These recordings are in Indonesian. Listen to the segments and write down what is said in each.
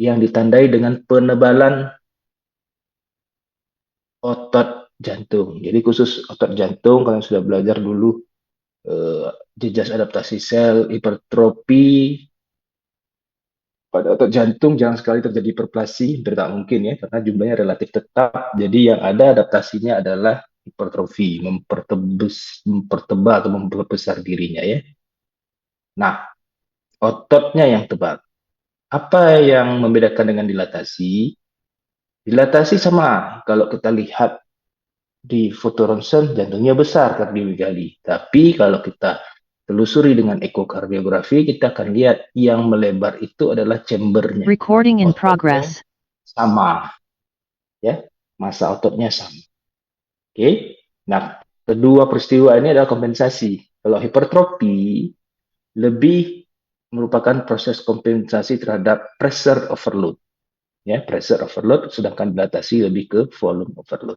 yang ditandai dengan penebalan otot jantung. Jadi khusus otot jantung, kalian sudah belajar dulu jejas adaptasi sel, hipertrofi pada otot jantung jangan sekali terjadi hiperplasi, hampir tak mungkin ya, karena jumlahnya relatif tetap. Jadi yang ada adaptasinya adalah hipertrofi, mempertebal atau memperbesar dirinya ya. Nah, ototnya yang tebal. Apa yang membedakan dengan dilatasi? Dilatasi sama, kalau kita lihat di foto ronsen jantungnya besar kardiomegali. Tapi kalau kita telusuri dengan ekokardiografi, kita akan lihat yang melebar itu adalah chambernya. Recording in Ototnya progress. sama, ya, massa ototnya sama. Oke, nah kedua peristiwa ini adalah kompensasi. Kalau hipertrofi lebih merupakan proses kompensasi terhadap pressure overload, ya, pressure overload, sedangkan dilatasi lebih ke volume overload.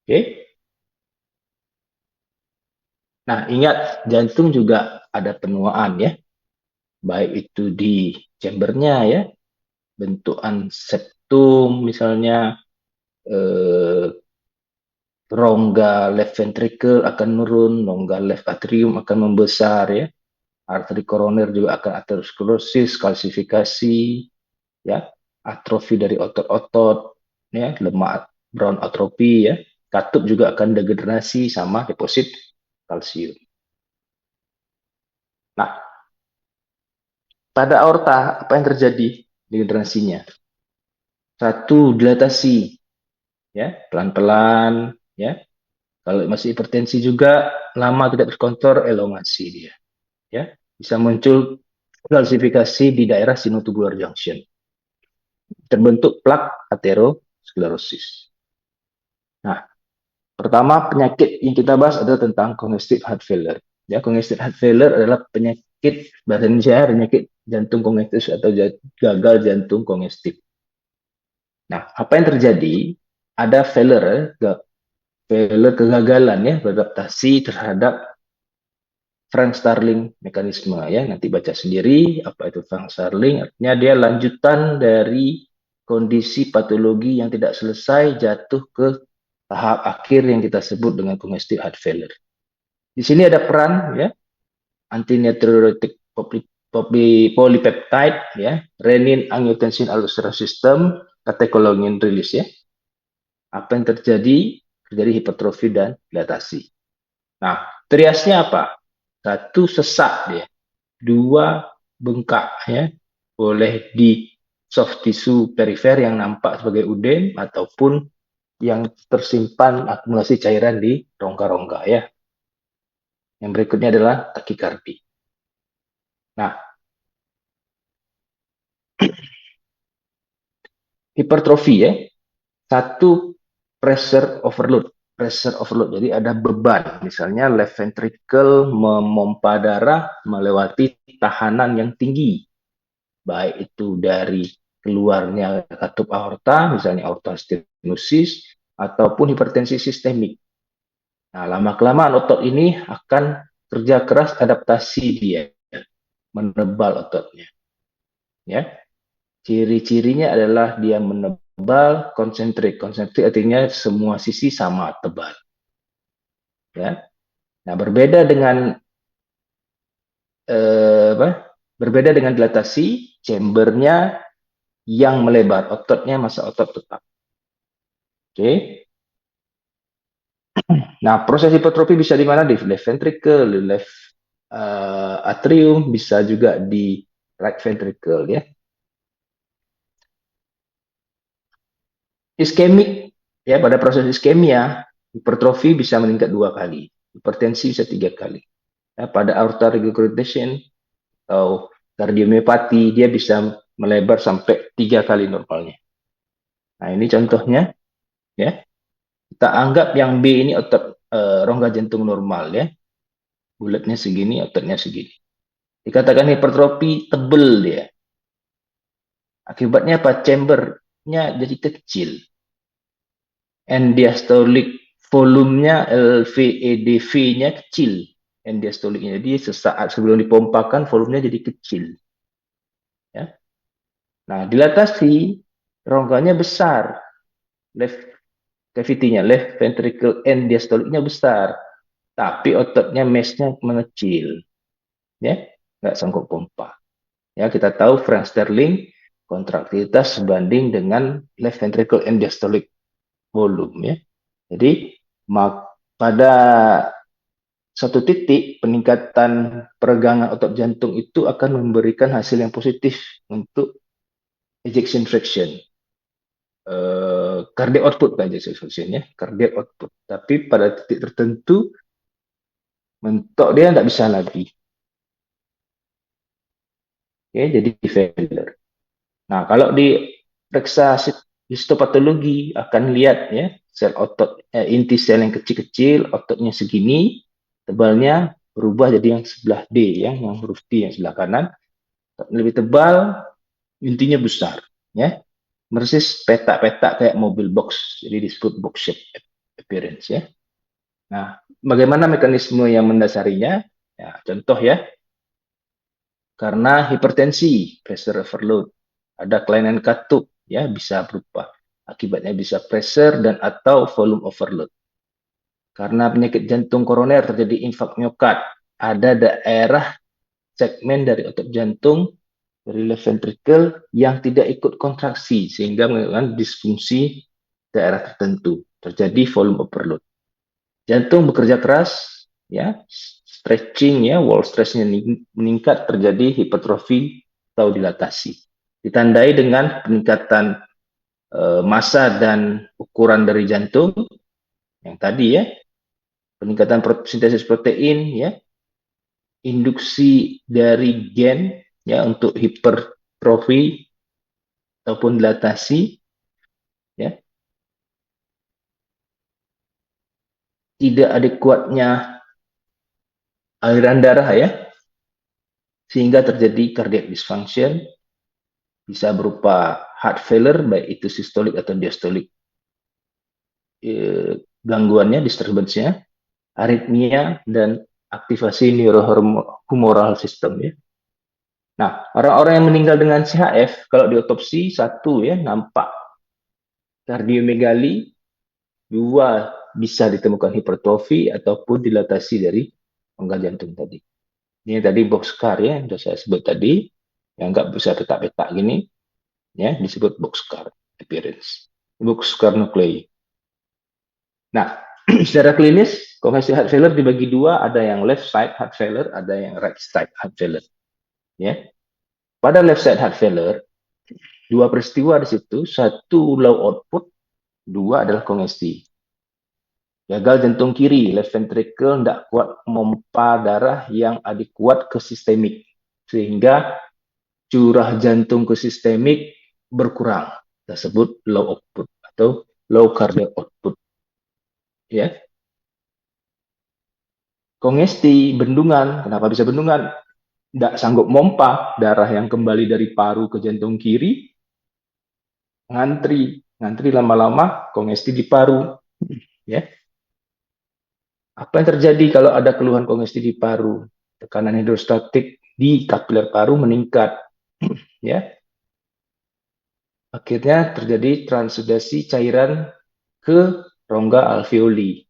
Oke. Nah, ingat jantung juga ada penuaan ya, baik itu di chambernya ya, bentukan septum misalnya, rongga left ventricle akan menurun, rongga left atrium akan membesar ya, arteri koroner juga akan aterosklerosis, kalsifikasi ya, atrofi dari otot-otot ya, lemak brown atrofi ya, katup juga akan degenerasi sama deposit kalsium. Nah, pada aorta apa yang terjadi degenerasinya? Satu, dilatasi ya, pelan-pelan ya. Kalau masih hipertensi juga lama tidak terkontrol, elongasi dia ya. Bisa muncul kalsifikasi di daerah sinotubular junction. Terbentuk plak aterosklerosis. Nah, pertama penyakit yang kita bahas adalah tentang congestive heart failure. Ya, congestive heart failure adalah penyakit bahasa Indonesia penyakit jantung kongestif atau gagal jantung kongestif. Nah, apa yang terjadi? Ada failure, kegagalan ya beradaptasi terhadap Frank Starling mekanisme ya. Nanti baca sendiri apa itu Frank Starling. Artinya dia lanjutan dari kondisi patologi yang tidak selesai jatuh ke tahap akhir yang kita sebut dengan congestive heart failure. Di sini ada peran ya antinatriuretic polypeptide ya, renin angiotensin aldosterone system, katekolamiin release ya. Apa yang terjadi? Terjadi hipertrofi dan dilatasi. Nah, triasnya apa? Satu, sesak dia. Dua, bengkak ya. Boleh di soft tissue perifer yang nampak sebagai udem ataupun yang tersimpan akumulasi cairan di rongga-rongga ya. Yang berikutnya adalah takikardi. Nah, hipertrofi ya. Satu, pressure overload. Pressure overload, jadi ada beban. Misalnya left ventricle memompa darah melewati tahanan yang tinggi. Baik itu dari keluarnya katup aorta, misalnya aorta stenosis, ataupun hipertensi sistemik. Nah, lama-kelamaan otot ini akan kerja keras adaptasi dia, menebal ototnya. Ya, ciri-cirinya adalah dia menebal konsentrik. Konsentrik artinya semua sisi sama tebal. Ya, nah berbeda dengan dilatasi, chambernya yang melebar, ototnya masa otot tetap. Oke. Nah, proses hipertrofi bisa di mana? Di left ventricle, di left atrium, bisa juga di right ventricle ya. Iskemik ya, pada proses iskemia hipertrofi bisa meningkat 2 kali, hipertensi bisa 3 kali. Ya, pada aorta regurgitation atau kardiomiopati dia bisa melebar sampai 3 kali normalnya. Nah, ini contohnya ya. Kita anggap yang B ini otot rongga jantung normal ya. Bulatnya segini, ototnya segini. Dikatakan hipertrofi tebel dia. Akibatnya apa? Chambernya jadi kecil. End diastolic volumenya LVEDV-nya kecil. End diastolicnya. Jadi sesaat sebelum dipompakan volumenya jadi kecil. Ya. Nah, dilatasi, rongganya besar, left cavity-nya, left ventricle end diastolicnya besar, tapi ototnya mesnya mengecil, ya, nggak sanggup pompa. Ya, kita tahu Frank Sterling kontraktilitas sebanding dengan left ventricle end diastolic volume, ya. Jadi pada satu titik peningkatan peregangan otot jantung itu akan memberikan hasil yang positif untuk ejection fraction. Cardiac output kan ejection fraction, ya, cardiac output. Tapi pada titik tertentu mentok dia tidak bisa lagi. Ya, jadi failure. Nah, kalau di periksa histopatologi akan lihat, ya, sel otot inti sel yang kecil-kecil, ototnya segini, tebalnya berubah jadi yang sebelah D, ya, yang huruf D yang sebelah kanan lebih tebal, intinya besar, ya, persis petak-petak kayak mobil box, jadi disebut box shape appearance, ya. Nah, bagaimana mekanisme yang mendasarinya? Ya, contoh, ya, karena hipertensi, pressure overload, ada kelainan katup, ya, bisa berupa akibatnya bisa pressure dan atau volume overload. Karena penyakit jantung koroner terjadi infak miokard, ada daerah segmen dari otot jantung dari left ventricle yang tidak ikut kontraksi sehingga menyebabkan disfungsi daerah tertentu, terjadi volume overload. Jantung bekerja keras, ya, stretching, ya, wall stressnya meningkat, terjadi hipertrofi atau dilatasi. Ditandai dengan peningkatan massa dan ukuran dari jantung yang tadi, ya, peningkatan sintesis protein, ya, induksi dari gen, ya, untuk hipertrofi ataupun dilatasi, ya, tidak adekuatnya aliran darah, ya, sehingga terjadi cardiac dysfunction, bisa berupa heart failure, baik itu sistolik atau diastolik, gangguannya, disturbance-nya, aritmia, dan aktivasi neurohumoral system, ya. Nah, orang-orang yang meninggal dengan CHF, kalau diotopsi, satu, ya, nampak kardiomegali, dua, bisa ditemukan hipertrofi ataupun dilatasi dari rongga jantung tadi. Ini tadi boxcar, ya, yang sudah saya sebut tadi, yang nggak bisa petak-petak gini, ya, disebut boxcar appearance, boxcar nuclei. Nah, secara klinis, kongestif heart failure dibagi dua, ada yang left side heart failure, ada yang right side heart failure. Ya, pada left side heart failure, dua peristiwa di situ, satu low output, dua adalah kongesti. Gagal jantung kiri, left ventricle tidak kuat memompa darah yang adekuat ke sistemik, sehingga curah jantung ke sistemik berkurang, tersebut low output atau low cardiac output, ya. Kongesti, bendungan, kenapa bisa bendungan? Tidak sanggup mompa darah yang kembali dari paru ke jantung kiri, ngantri lama-lama, kongesti di paru, ya. Apa yang terjadi kalau ada keluhan kongesti di paru? Tekanan hidrostatik di kapiler paru meningkat, ya. Akhirnya terjadi transudasi cairan ke rongga alveoli,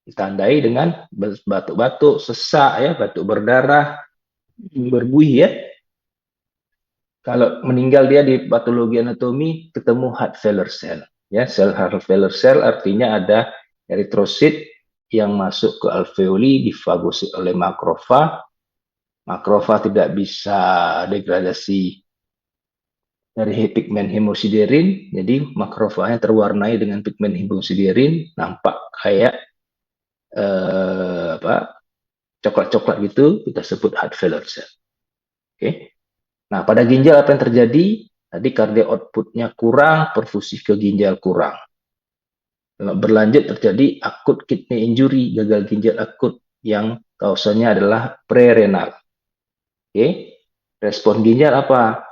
ditandai dengan batuk-batuk, sesak, ya, batuk berdarah, berbuih, ya. Kalau meninggal dia di patologi anatomi ketemu heart failure cell, ya, sel heart failure cell artinya ada eritrosit yang masuk ke alveoli difagosit oleh makrofag. Makrofag tidak bisa degradasi dari pigmen hemosiderin, jadi makrofagnya terwarnai dengan pigmen hemosiderin, nampak kayak coklat-coklat gitu, kita sebut heart failure cell. Oke. Nah, pada ginjal apa yang terjadi? Tadi cardiac output-nya kurang, perfusi ke ginjal kurang. Berlanjut terjadi akut kidney injury, gagal ginjal akut, yang kausanya adalah prerenal. Oke. Respon ginjal apa?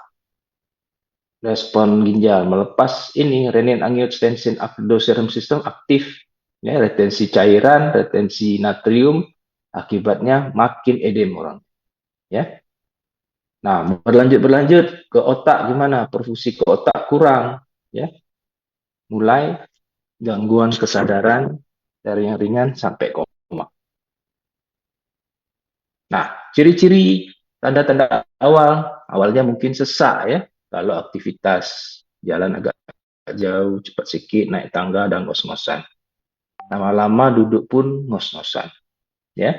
Respon ginjal melepas ini renin-angiotensin aldosterone system aktif, ya, retensi cairan, retensi natrium, akibatnya makin edem orang, ya. Nah, berlanjut ke otak gimana? Perfusi ke otak kurang, ya. Mulai gangguan kesadaran dari yang ringan sampai koma. Nah, ciri-ciri tanda-tanda awalnya mungkin sesak ya. Kalau aktivitas jalan agak jauh, cepat sedikit, naik tangga dan ngos-ngosan. Lama-lama duduk pun ngos-ngosan, ya.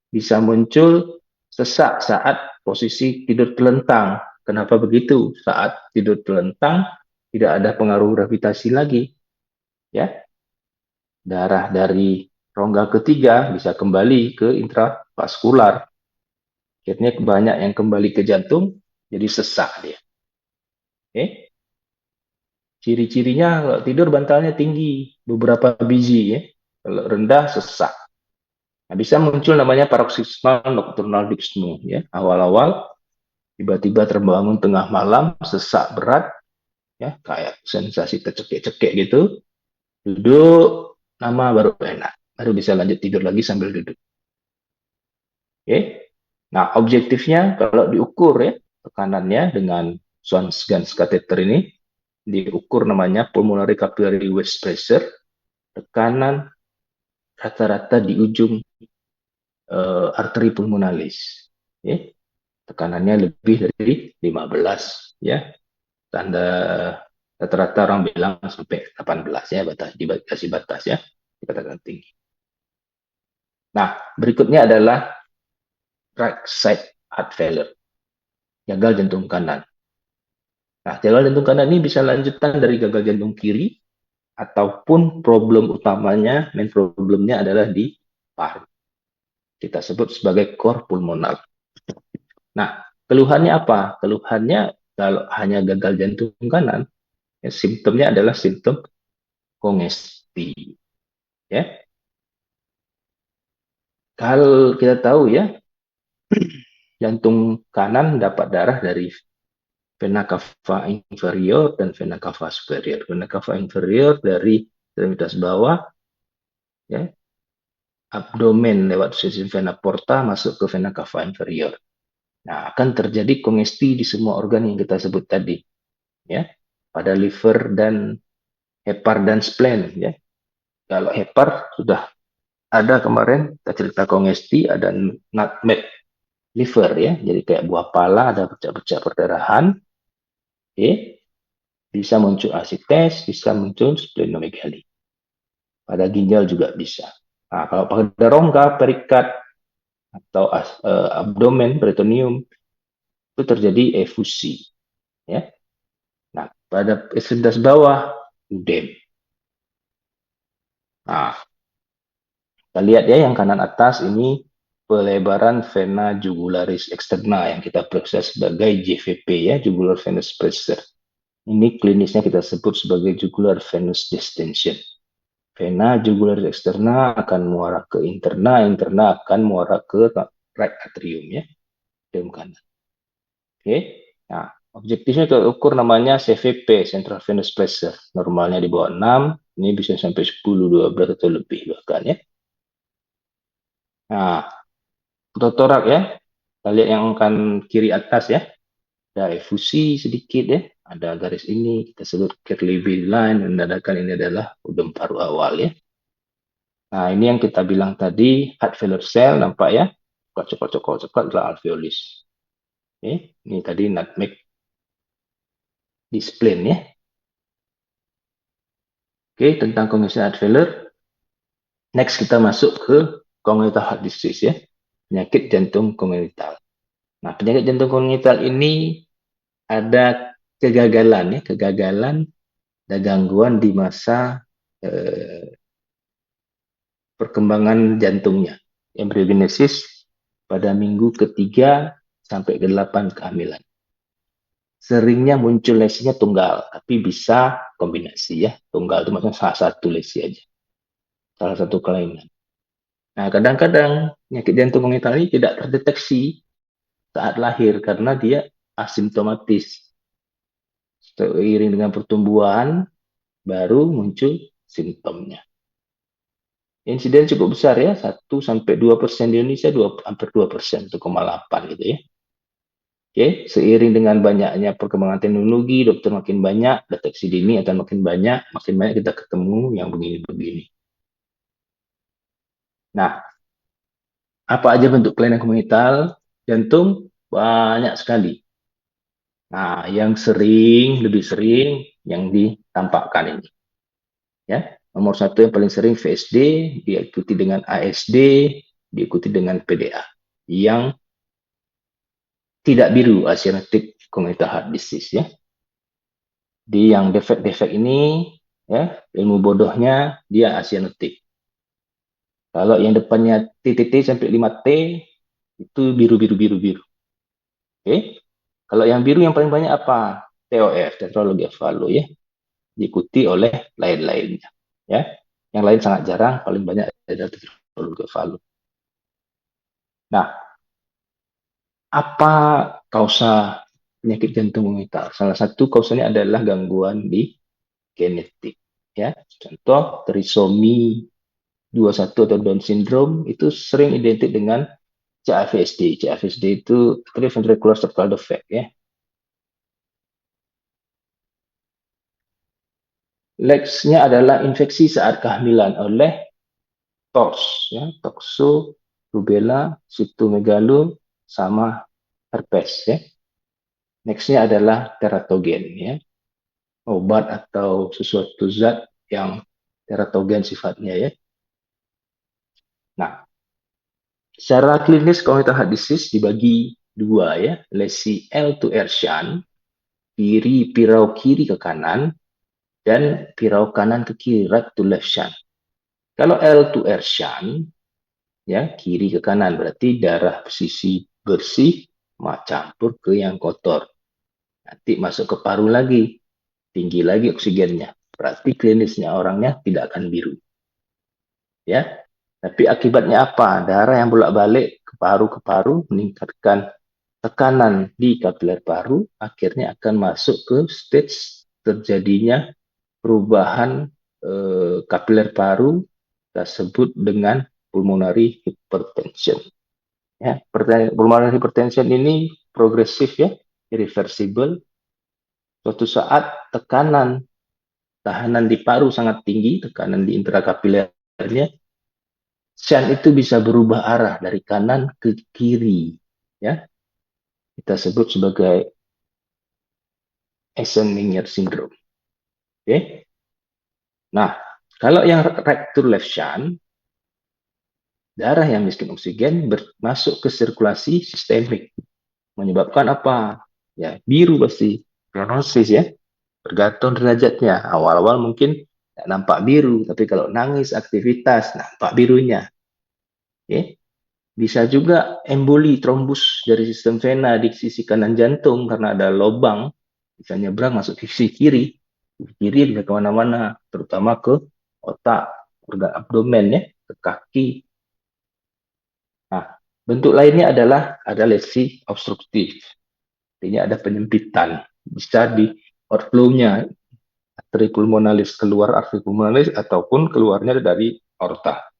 Bisa muncul sesak saat posisi tidur telentang. Kenapa begitu? Saat tidur telentang tidak ada pengaruh gravitasi lagi, ya. Darah dari rongga ketiga bisa kembali ke intravaskular. Akhirnya banyak yang kembali ke jantung, jadi sesak dia. Oke. Ciri-cirinya kalau tidur bantalnya tinggi, beberapa biji ya. Kalau rendah sesak. Nah, bisa muncul namanya paroxysmal nocturnal dyspnea ya. Awal-awal tiba-tiba terbangun tengah malam, sesak berat ya, kayak sensasi tercekik-cekik gitu. Duduk lama baru enak. Baru bisa lanjut tidur lagi sambil duduk. Oke. Nah, objektifnya kalau diukur ya, tekanannya dengan Swan-Ganz catheter ini diukur namanya pulmonary capillary wedge pressure, tekanan rata-rata di ujung arteri pulmonalis. Ya. Tekanannya lebih dari 15 ya. Tanda rata-rata orang bilang sampai 18 ya, batas dikasih batas ya, dikatakan tinggi. Nah, berikutnya adalah right side heart failure, gagal jantung kanan. Nah, gagal jantung kanan ini bisa lanjutan dari gagal jantung kiri ataupun problem utamanya, main problemnya adalah di paru. Kita sebut sebagai cor pulmonal. Nah, keluhannya apa? Keluhannya kalau hanya gagal jantung kanan, ya, simptomnya adalah simptom kongesti. Ya, kalau kita tahu ya, jantung kanan dapat darah dari vena cava inferior dan vena cava superior. Vena cava inferior dari ekstremitas bawah, ya, abdomen lewat sistem vena porta masuk ke vena cava inferior. Nah, akan terjadi kongesti di semua organ yang kita sebut tadi, ya, pada liver dan hepar dan spleen, ya. Kalau hepar sudah ada kemarin kita cerita kongesti, ada nutmeg liver ya, jadi kayak buah pala ada pecah-pecah perdarahan, ya. Bisa muncul asites, bisa muncul splenomegaly. Pada ginjal juga bisa. Nah, kalau pada rongga, perikat atau abdomen, peritoneum itu terjadi efusi, ya. Nah, pada ekstremitas bawah, udem. Nah, kita lihat ya yang kanan atas ini pelebaran vena jugularis externa yang kita periksa sebagai JVP ya, jugular venous pressure. Ini klinisnya kita sebut sebagai jugular venous distension. Vena jugularis externa akan muara ke interna, interna akan muara ke right atrium ya, atrium kanan. Oke. Nah, objektifnya kita ukur namanya CVP, central venous pressure. Normalnya di bawah 6, ini bisa sampai 10, 12 atau lebih bahkan ya. Nah, protorak ya. Kita lihat yang kan kiri atas ya. Ada efusi sedikit ya. Ada garis ini, kita sebut Kerlevy line, menandakan ini adalah udem paru awal ya. Nah, ini yang kita bilang tadi, heart failure cell, nampak ya. Coklat-coklat adalah alveolus. Oke, ini tadi nutmeg di spleen ya. Oke, tentang congenital heart failure. Next kita masuk ke congenital heart disease ya. Penyakit jantung kongenital. Nah, penyakit jantung kongenital ini ada kegagalan ya, kegagalan dan gangguan di masa perkembangan jantungnya. Embryogenesis pada minggu ketiga sampai ke-8 kehamilan. Seringnya muncul lesinya tunggal, tapi bisa kombinasi ya. Tunggal itu maksudnya salah satu lesi aja. Salah satu kelainan. Nah, kadang-kadang penyakit jantung kongenital ini tidak terdeteksi saat lahir karena dia asimptomatis. Seiring dengan pertumbuhan, baru muncul simptomnya. Insiden cukup besar ya, 1-2% di Indonesia, hampir 2%, 1,8 gitu ya. Oke, seiring dengan banyaknya perkembangan teknologi, dokter makin banyak, deteksi dini akan makin banyak kita ketemu yang begini-begini. Nah, apa aja bentuk kelainan kongenital jantung? Banyak sekali. Nah, yang lebih sering yang ditampakkan ini. Ya, nomor satu yang paling sering VSD, diikuti dengan ASD, diikuti dengan PDA. Yang tidak biru, asianotic congenital heart disease ya. Di yang defek-defek ini, ya, ilmu bodohnya dia asianotik. Kalau yang depannya TTT sampai 5T, itu biru-biru-biru-biru. Oke. Kalau yang biru yang paling banyak apa? TOF, tetralogy of Fallot ya. Diikuti oleh lain-lainnya. Ya. Yang lain sangat jarang, paling banyak adalah tetralogy of Fallot. Nah, apa kausa penyakit jantung mengmental? Salah satu kausanya adalah gangguan di genetik. Ya, contoh trisomi 21 atau Down syndrome itu sering identik dengan CAVSD. CAVSD itu atrioventricular septal defect ya. Lex-nya adalah infeksi saat kehamilan oleh TORS ya, toxo, rubella, cytomegalo sama herpes ya. Next-nya adalah teratogen ya. Obat atau sesuatu zat yang teratogen sifatnya ya. Nah, secara klinis congenital heart disease dibagi dua ya, lesi L to R shunt, pirau kiri ke kanan, dan pirau kanan ke kiri, right to left shunt. Kalau L to R shunt, ya kiri ke kanan berarti darah sisi bersih campur ke yang kotor. Nanti masuk ke paru lagi, tinggi lagi oksigennya. Berarti klinisnya orangnya tidak akan biru. Ya, tapi akibatnya apa? Darah yang bolak-balik ke paru meningkatkan tekanan di kapiler paru, akhirnya akan masuk ke stage terjadinya perubahan kapiler paru, kita sebut dengan pulmonary hypertension. Ya, pulmonary hypertension ini progresif ya, irreversible. Suatu saat tahanan di paru sangat tinggi, tekanan di intrakapilernya, shunt itu bisa berubah arah dari kanan ke kiri. Ya, kita sebut sebagai Eisenmenger syndrome. Oke. Nah, kalau yang right to left shunt, darah yang miskin oksigen masuk ke sirkulasi sistemik. Menyebabkan apa? Ya, biru pasti. Prognosis ya. Bergantung derajatnya. Awal-awal mungkin tidak nampak biru, tapi kalau nangis, aktivitas, nampak birunya. Oke. Bisa juga emboli, trombus dari sistem vena di sisi kanan jantung karena ada lubang, bisa nyebrang masuk ke sisi kiri. Kiri bisa kemana-mana, terutama ke otak, organ abdomen ya, ke kaki. Nah, bentuk lainnya adalah ada lesi obstruktif. Artinya ada penyempitan. Bisa di outflow-nya, arteri pulmonalis keluar arteri pulmonalis ataupun keluarnya dari aorta.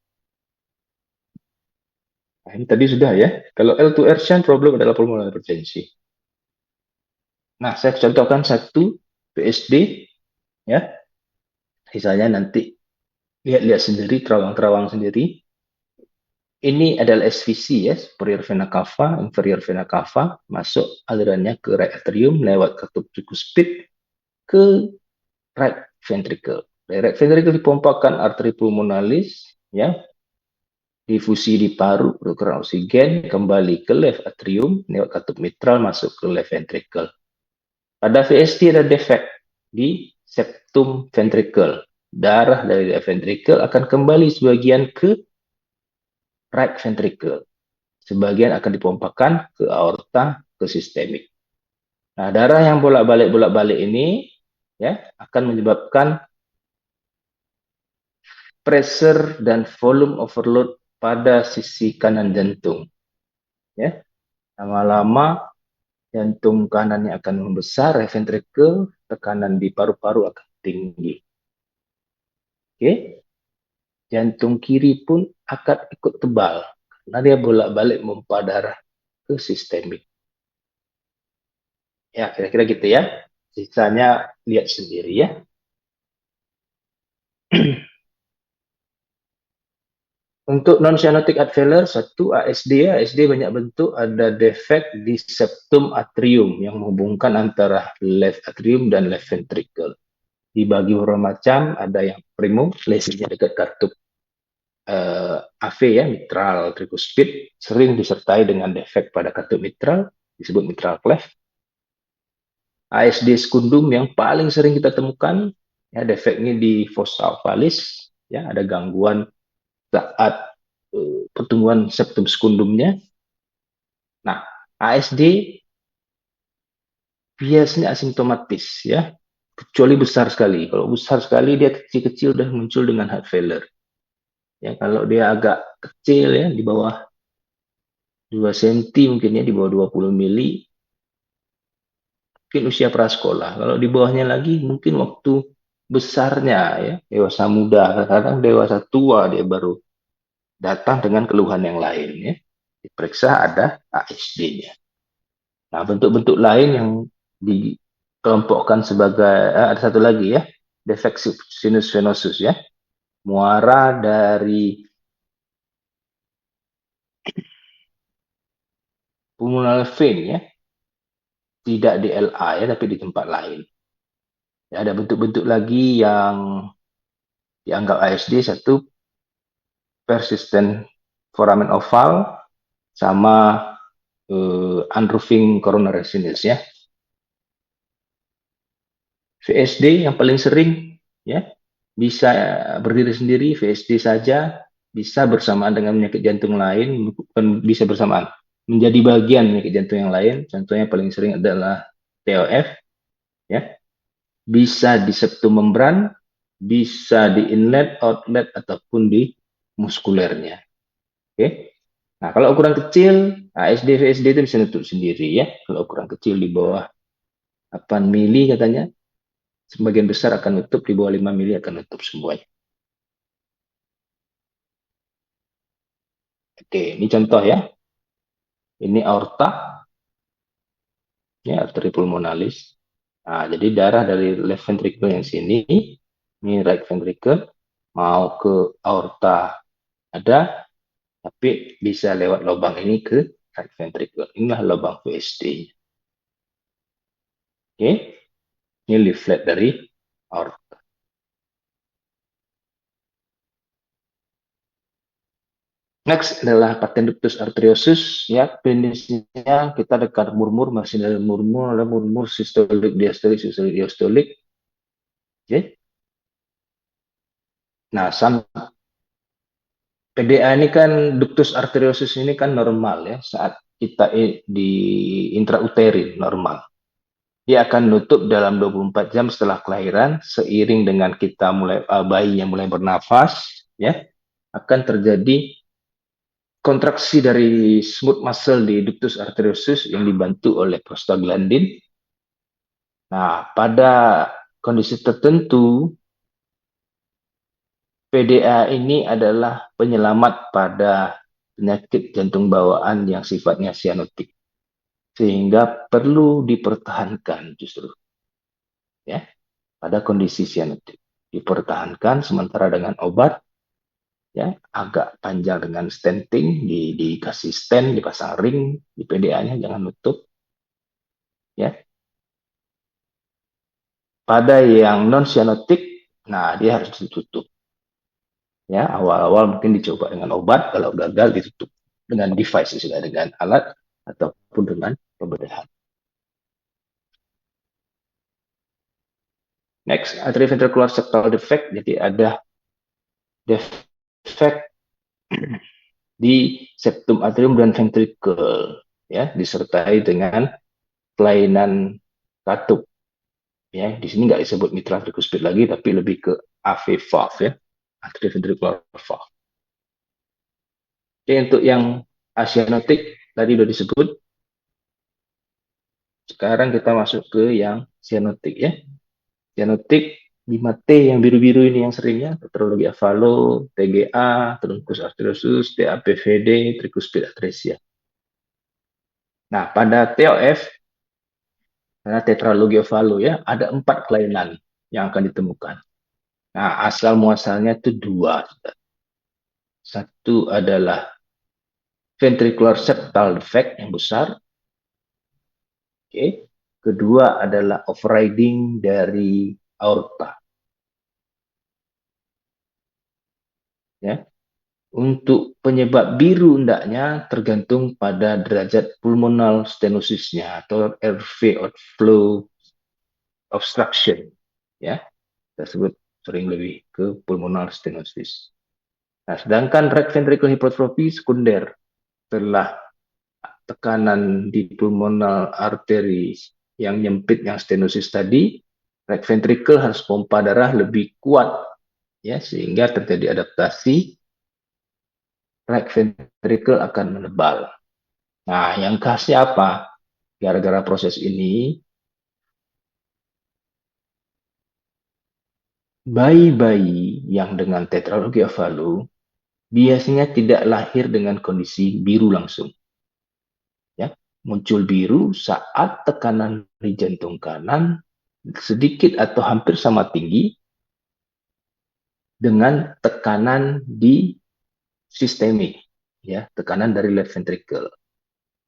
Nah, ini tadi sudah ya. Kalau L2R shunt problem adalah pulmonary hypertensi. Nah, saya contohkan satu PSD ya. Misalnya nanti lihat-lihat sendiri, terawang-terawang sendiri. Ini adalah SVC ya, superior vena cava, inferior vena cava, masuk alirannya ke right atrium lewat katup tricuspid ke right ventricle. Dari right ventricle dipompakan arteri pulmonalis ya, difusi di paru, kekurangan oksigen, kembali ke left atrium lewat katup mitral masuk ke left ventricle. Pada VST ada defect di septum ventricle. Darah dari left ventricle akan kembali sebagian ke right ventricle. Sebagian akan dipompakan ke aorta, ke sistemik. Nah, darah yang bolak-balik ini ya akan menyebabkan pressure dan volume overload pada sisi kanan jantung. Ya, lama-lama jantung kanannya akan membesar, right ventricle, tekanan di paru-paru akan tinggi. Oke, jantung kiri pun akan ikut tebal karena dia bolak-balik memompa darah ke sistemik. Ya, kira-kira gitu ya. Sisanya lihat sendiri ya. Untuk non-cyanotic heart failure, satu ASD ya, ASD banyak bentuk, ada defect di septum atrium yang menghubungkan antara left atrium dan left ventricle. Dibagi beberapa macam, ada yang primum, lesinya dekat katup AV ya, mitral tricuspid, sering disertai dengan defect pada katup mitral, disebut mitral cleft. ASD sekundum yang paling sering kita temukan, ya defeknya di fossa ovalis, ya ada gangguan saat pertumbuhan septum sekundumnya. Nah, ASD biasanya asimptomatis ya, kecuali besar sekali. Kalau besar sekali dia kecil-kecil udah muncul dengan heart failure. Ya, kalau dia agak kecil ya di bawah 2 cm mungkin ya di bawah 20 mili mungkin usia prasekolah. Kalau di bawahnya lagi mungkin waktu besarnya ya, dewasa muda, kadang dewasa tua dia baru datang dengan keluhan yang lain ya. Diperiksa ada ASD-nya. Nah, bentuk-bentuk lain yang dikelompokkan sebagai ada satu lagi ya, defek sinus venosus ya. Muara dari pulmonal vein ya, tidak di LA ya, tapi di tempat lain. Ya, ada bentuk-bentuk lagi yang dianggap ASD, satu persistent foramen oval sama unroofing coronary sinus ya. VSD yang paling sering ya, bisa berdiri sendiri VSD saja, bisa bersamaan dengan penyakit jantung lain, bukan bisa bersamaan, menjadi bagian penyakit jantung yang lain. Contohnya paling sering adalah TOF ya, bisa di septum membran, bisa di inlet, outlet ataupun di muskulernya. Oke. Nah, kalau ukuran kecil, ASD VSD itu bisa nutup sendiri ya. Kalau ukuran kecil di bawah 8 mili katanya, sebagian besar akan nutup, di bawah 5 mili akan nutup semuanya. Oke, ini contoh ya. Ini aorta, ya arteri pulmonalis. Nah, jadi darah dari left ventricle yang sini, ini right ventricle, mau ke aorta ada, tapi bisa lewat lubang ini ke right ventricle. Inilah lubang VSD. Oke, ini leaflet dari aorta. Next adalah patent ductus arteriosus, ya prinsipnya kita dekat murmur, masih ada murmur sistolik, diastolik, sistolik, diastolik. Oke. Nah, PDA ini kan ductus arteriosus ini kan normal ya saat kita di intrauterin normal. Dia akan nutup dalam 24 jam setelah kelahiran seiring dengan kita mulai bayinya mulai bernafas ya, akan terjadi kontraksi dari smooth muscle di ductus arteriosus yang dibantu oleh prostaglandin. Nah, pada kondisi tertentu PDA ini adalah penyelamat pada penyakit jantung bawaan yang sifatnya sianotik, sehingga perlu dipertahankan justru ya pada kondisi sianotik, dipertahankan sementara dengan obat ya agak panjang dengan stenting, dikasih stent, dipasang ring di PDA-nya, jangan nutup ya. Pada yang non sianotik, nah dia harus ditutup ya. Awal-awal mungkin dicoba dengan obat, kalau gagal ditutup dengan device, sudah dengan alat ataupun dengan pembedahan. Next, atrioventricular septal defect. Jadi ada defect di septum atrium dan ventricle ya, disertai dengan kelainan katup ya. Di sini nggak disebut mitral tricuspid lagi, tapi lebih ke AV valve ya, atrioventricular valve. Oke, untuk yang asianotik tadi sudah disebut. Sekarang kita masuk ke yang cyanotik ya. Cyanotik 5T yang biru-biru ini yang seringnya, tetralogi avalo, TGA, truncus arteriosus, TAPVD, tricuspid atresia. Nah, pada TOF Karena tetralogi of Fallot ya, ada 4 kelainan yang akan ditemukan. Nah, asal muasalnya itu 2. Satu adalah ventricular septal defect yang besar. Oke. Kedua adalah overriding dari aorta. Ya. Untuk penyebab biru hendaknya tergantung pada derajat pulmonal stenosisnya atau RV outflow obstruction. Ya, kita sebut sering lebih ke pulmonal stenosis. Nah, sedangkan right ventricular hypertrophy sekunder setelah tekanan di pulmonal artery yang nyempit yang stenosis tadi, right ventricle harus pompa darah lebih kuat ya sehingga terjadi adaptasi, right ventricle akan menebal. Nah, yang khasnya apa? Gara-gara proses ini, bayi-bayi yang dengan tetralogi of Fallot biasanya tidak lahir dengan kondisi biru langsung. Ya, muncul biru saat tekanan di jantung kanan sedikit atau hampir sama tinggi dengan tekanan di sistemik, ya, tekanan dari left ventricle.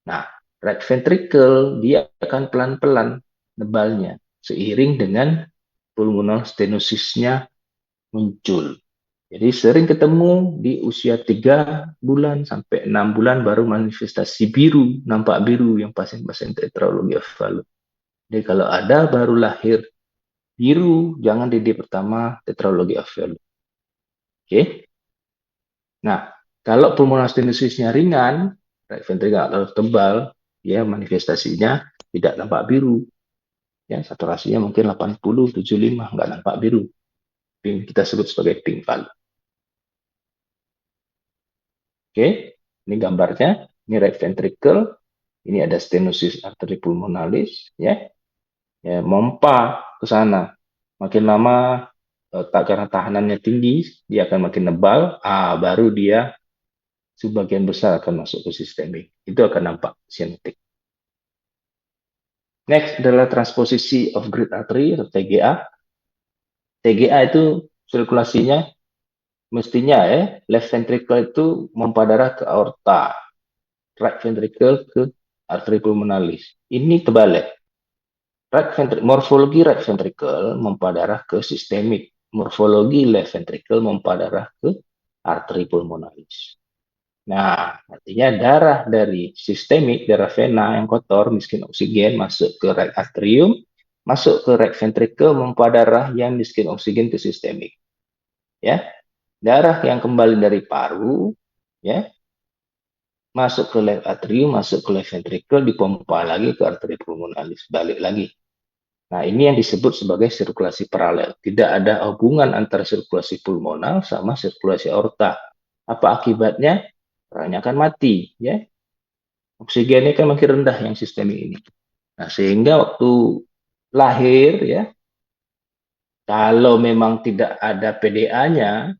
Nah, right ventricle dia akan pelan-pelan nebalnya seiring dengan pulmonal stenosisnya muncul. Jadi sering ketemu di usia 3 bulan sampai 6 bulan baru manifestasi biru, nampak biru yang pasien-pasien tetralogi of Fallot. Jadi kalau ada baru lahir biru, jangan DD pertama tetralogi of Fallot. Oke. Nah, kalau pulmonal stenosisnya ringan, right ventricle atau tebal, ya manifestasinya tidak nampak biru. Ya, saturasinya mungkin 80, 75, nggak nampak biru. Kita sebut sebagai pink Fallot. Oke, ini gambarnya. Ini right ventricle, ini ada stenosis arteri pulmonalis, ya, mompa ke sana. Makin lama karena tahanannya tinggi, dia akan makin nebal. Baru dia sebagian besar akan masuk ke sistemik. Itu akan nampak sinetik. Next adalah transposisi of great artery atau TGA. TGA itu sirkulasinya mestinya left ventricle itu memompa darah ke aorta, right ventricle ke arteri pulmonalis. Ini terbalik. Morfologi right ventricle memompa darah ke sistemik. Morfologi left ventricle memompa darah ke arteri pulmonalis. Nah, artinya darah dari sistemik, darah vena yang kotor, miskin oksigen, masuk ke right atrium, masuk ke right ventricle, memompa darah yang miskin oksigen ke sistemik. Ya, darah yang kembali dari paru, ya, masuk ke left atrium, masuk ke left ventricle, dipompa lagi ke arteri pulmonalis, balik lagi. Nah, ini yang disebut sebagai sirkulasi paralel. Tidak ada hubungan antara sirkulasi pulmonal sama sirkulasi aorta. Apa akibatnya? Orangnya akan mati, ya. Oksigennya kan makin rendah yang sistemik ini. Nah, sehingga waktu lahir, ya, kalau memang tidak ada PDA-nya,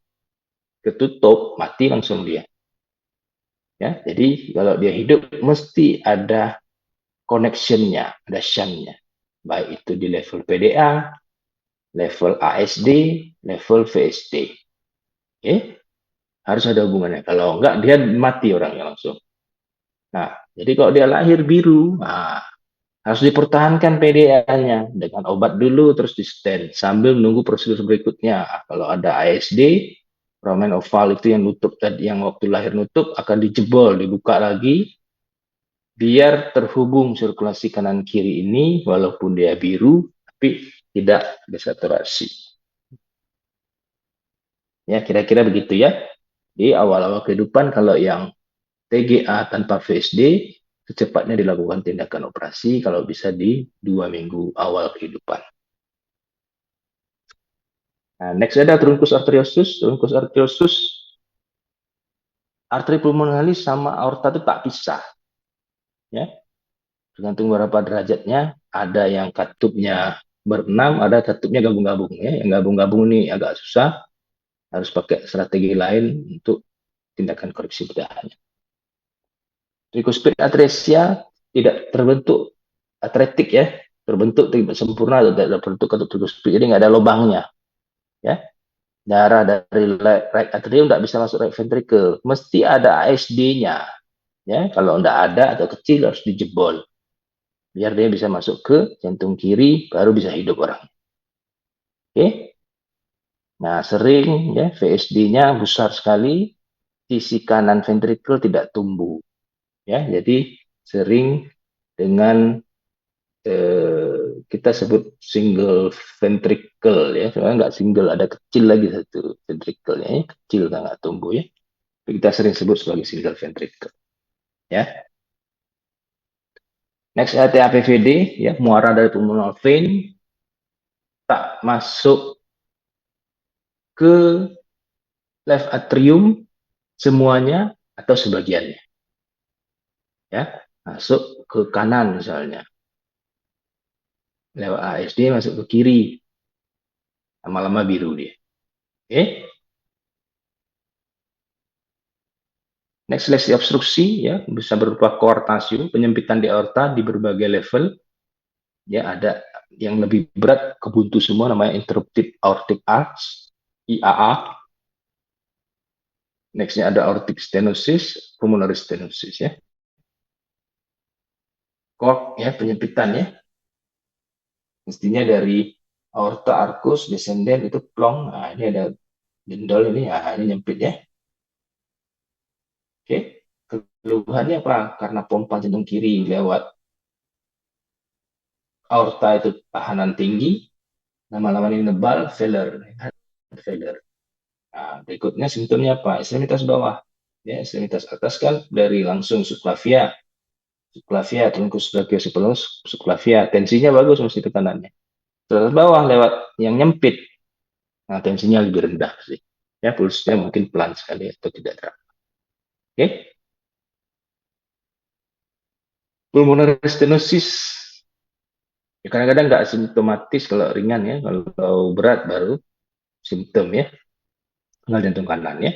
ketutup, mati langsung dia. Ya, jadi kalau dia hidup mesti ada connection-nya, ada shunt-nya. Baik itu di level PDA, level ASD, level VSD. Oke, harus ada hubungannya. Kalau enggak, dia mati orangnya langsung. Nah, jadi kalau dia lahir biru, harus dipertahankan PDA-nya dengan obat dulu, terus di stent sambil menunggu prosedur berikutnya. Kalau ada ASD, foramen oval itu yang nutup tadi, yang waktu lahir nutup akan dijebol, dibuka lagi, biar terhubung sirkulasi kanan kiri ini, walaupun dia biru, tapi tidak desaturasi. Ya, kira-kira begitu ya. Di awal-awal kehidupan, kalau yang TGA tanpa VSD, secepatnya dilakukan tindakan operasi kalau bisa di 2 minggu awal kehidupan. Nah, next ada trunkus arteriosus. Trunkus arteriosus, arteri pulmonalis sama aorta itu tak pisah. Ya, tergantung berapa derajatnya. Ada yang katupnya berenam, ada katupnya gabung-gabung. Ya, yang gabung-gabung ini agak susah, harus pakai strategi lain untuk tindakan koreksi bedahannya. Tricuspid atresia tidak terbentuk atretik ya, terbentuk tidak sempurna atau tidak terbentuk atau terbentuk, jadi nggak ada lubangnya, ya. Darah dari right atrium tidak bisa masuk right ventricle, mesti ada ASD-nya, ya. Kalau nggak ada atau kecil harus dijebol, biar dia bisa masuk ke jantung kiri, baru bisa hidup orang. Oke, nah sering ya VSD-nya besar sekali, sisi kanan ventricle tidak tumbuh, ya. Jadi sering dengan kita sebut single ventricle, ya, sebenarnya nggak single, ada kecil lagi satu ventricle-nya, ya. Kecil nggak tumbuh, ya, kita sering sebut sebagai single ventricle, ya. Next TAPVD, ya, muara dari pulmonal vein tak masuk ke left atrium semuanya atau sebagiannya, ya, masuk ke kanan misalnya lewat ASD, masuk ke kiri, lama-lama biru dia. Oke. Next, lesi obstruksi, ya, bisa berupa koartasio, penyempitan di aorta di berbagai level, ya. Ada yang lebih berat, kebuntu semua, namanya interrupted aortic arch, IAA. Nextnya ada aortic stenosis, pulmonary stenosis, ya. Cork, ya, penyempitan, ya, mestinya dari aorta arcus descendent itu plong. Nah, ini ada jendol ini, nah, ini nyempit, ya. Oke, keluhannya apa? Karena pompa jantung kiri lewat aorta itu tahanan tinggi, lama-lama ini nebal, failure. Failure. Nah, berikutnya simptomnya apa? Ekstremitas bawah. Ya, ekstremitas atas kan dari langsung subclavia. Subclavia, trunkus brachiosepalus, subclavia. Tensinya bagus mesti tekanannya. Terus bawah lewat yang nyempit. Nah, tensinya lebih rendah sih. Ya, pulsnya mungkin pelan sekali atau tidak terang. Oke. Pulmonary stenosis. Ya, kadang-kadang nggak simptomatis kalau ringan, ya. Kalau berat baru simptom, ya. Penggal jantung kanan, ya.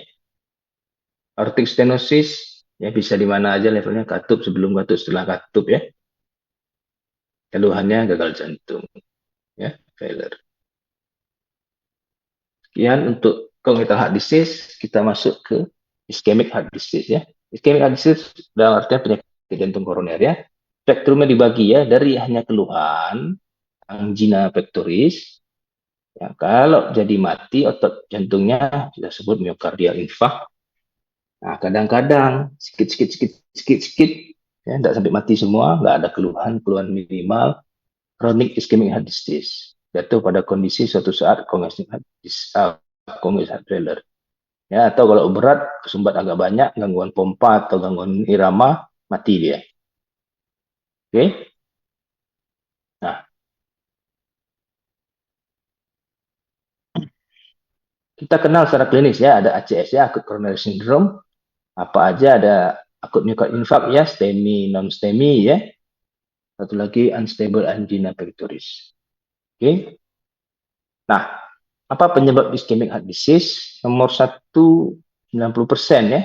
Aortic stenosis, ya, bisa di mana aja levelnya, katup, sebelum katup, setelah katup, ya. Keluhannya gagal jantung, ya, failure. Sekian untuk congenital heart disease, kita masuk ke ischemic heart disease, ya. Ischemic heart disease dalam artian penyakit jantung koroner, ya. Spektrumnya dibagi, ya, dari hanya keluhan angina pectoris, ya. Kalau jadi mati otot jantungnya kita sebut myocardial infarct. Nah, kadang-kadang sedikit, ya, tidak sampai mati semua, nggak ada keluhan minimal, chronic ischemic heart disease, yaitu pada kondisi suatu saat congestive heart failure, ya. Atau kalau berat, kesumbat agak banyak, gangguan pompa atau gangguan irama, mati dia. Oke. Nah, kita kenal secara klinis, ya, ada ACS, ya, acute coronary syndrome. Apa aja ada acute myocardial infarct, ya, STEMI, non STEMI, ya. Satu lagi unstable angina pectoris. Oke. Nah, apa penyebab ischemic heart disease? Nomor satu, 90%, ya,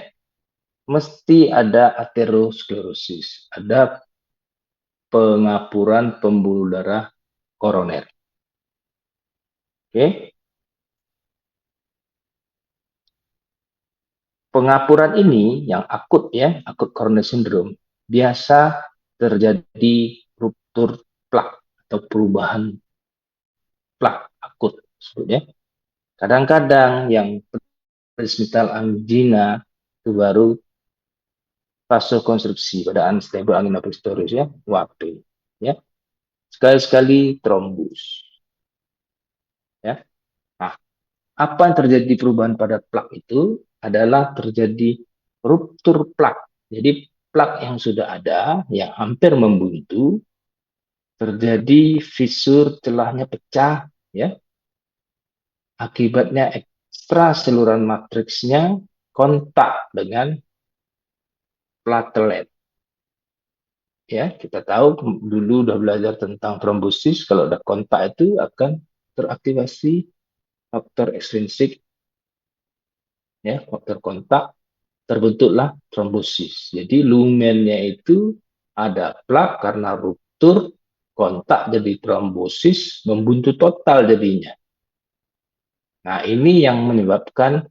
mesti ada aterosklerosis, ada pengapuran pembuluh darah koroner. Oke. Pengapuran ini yang akut, ya, akut coronary syndrome, biasa terjadi ruptur plak atau perubahan plak akut sebetulnya. Kadang-kadang yang presmistal angina itu baru vasokonstriksi pada unstable angina pectoris, ya, WAP, ya. Sekali-sekali trombus, ya. Nah, apa yang terjadi perubahan pada plak itu adalah terjadi ruptur plak. Jadi plak yang sudah ada, yang hampir membuntu, terjadi fisur, celahnya pecah, ya. Akibatnya ekstraselular matriksnya kontak dengan platelet. Ya, kita tahu dulu udah belajar tentang trombosis, kalau ada kontak itu akan teraktivasi faktor ekstrinsik, ya, faktor kontak, terbentuklah trombosis. Jadi lumennya itu ada plak karena ruptur kontak jadi trombosis, membuntu total jadinya. Nah, ini yang menyebabkan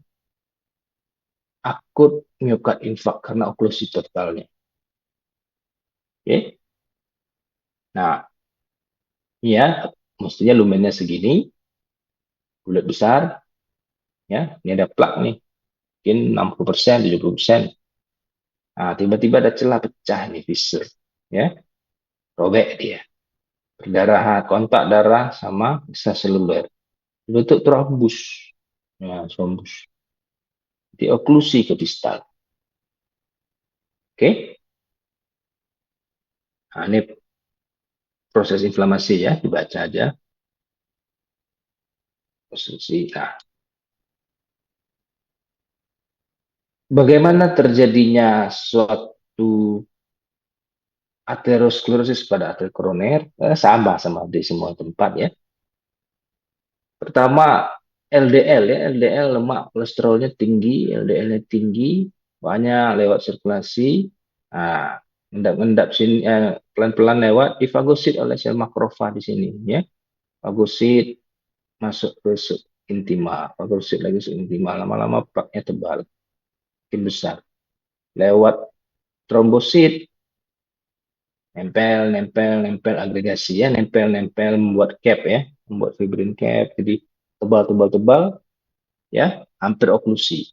akut miokard infark karena oklusi totalnya. Oke. Nah, ya, mestinya lumennya segini, bulat besar, ya. Ini ada plak nih, mungkin 60%, 70%. Nah, tiba-tiba ada celah pecah nih, fissure, ya. Robek dia. Perdarahan, kontak darah sama extraseluler. Bentuk trombus. Nah, trombus. Di oklusi ke distal. Oke. Nah, ini proses inflamasi ya, dibaca aja. Posisi. Nah, bagaimana terjadinya suatu aterosklerosis pada arteri koroner? Sama di semua tempat ya. Pertama, LDL ya, LDL lemak kolesterolnya tinggi, LDL-nya tinggi, banyak lewat sirkulasi. Nah, endap-endap sini pelan-pelan lewat difagosit oleh sel makrofag di sini ya. Fagosit masuk ke intima, fagosit lagi ke intima, lama-lama plaknya tebal, makin besar. Lewat trombosit, nempel agregasi ya, nempel membuat cap ya, membuat fibrin cap, jadi tebal ya, hampir oklusi.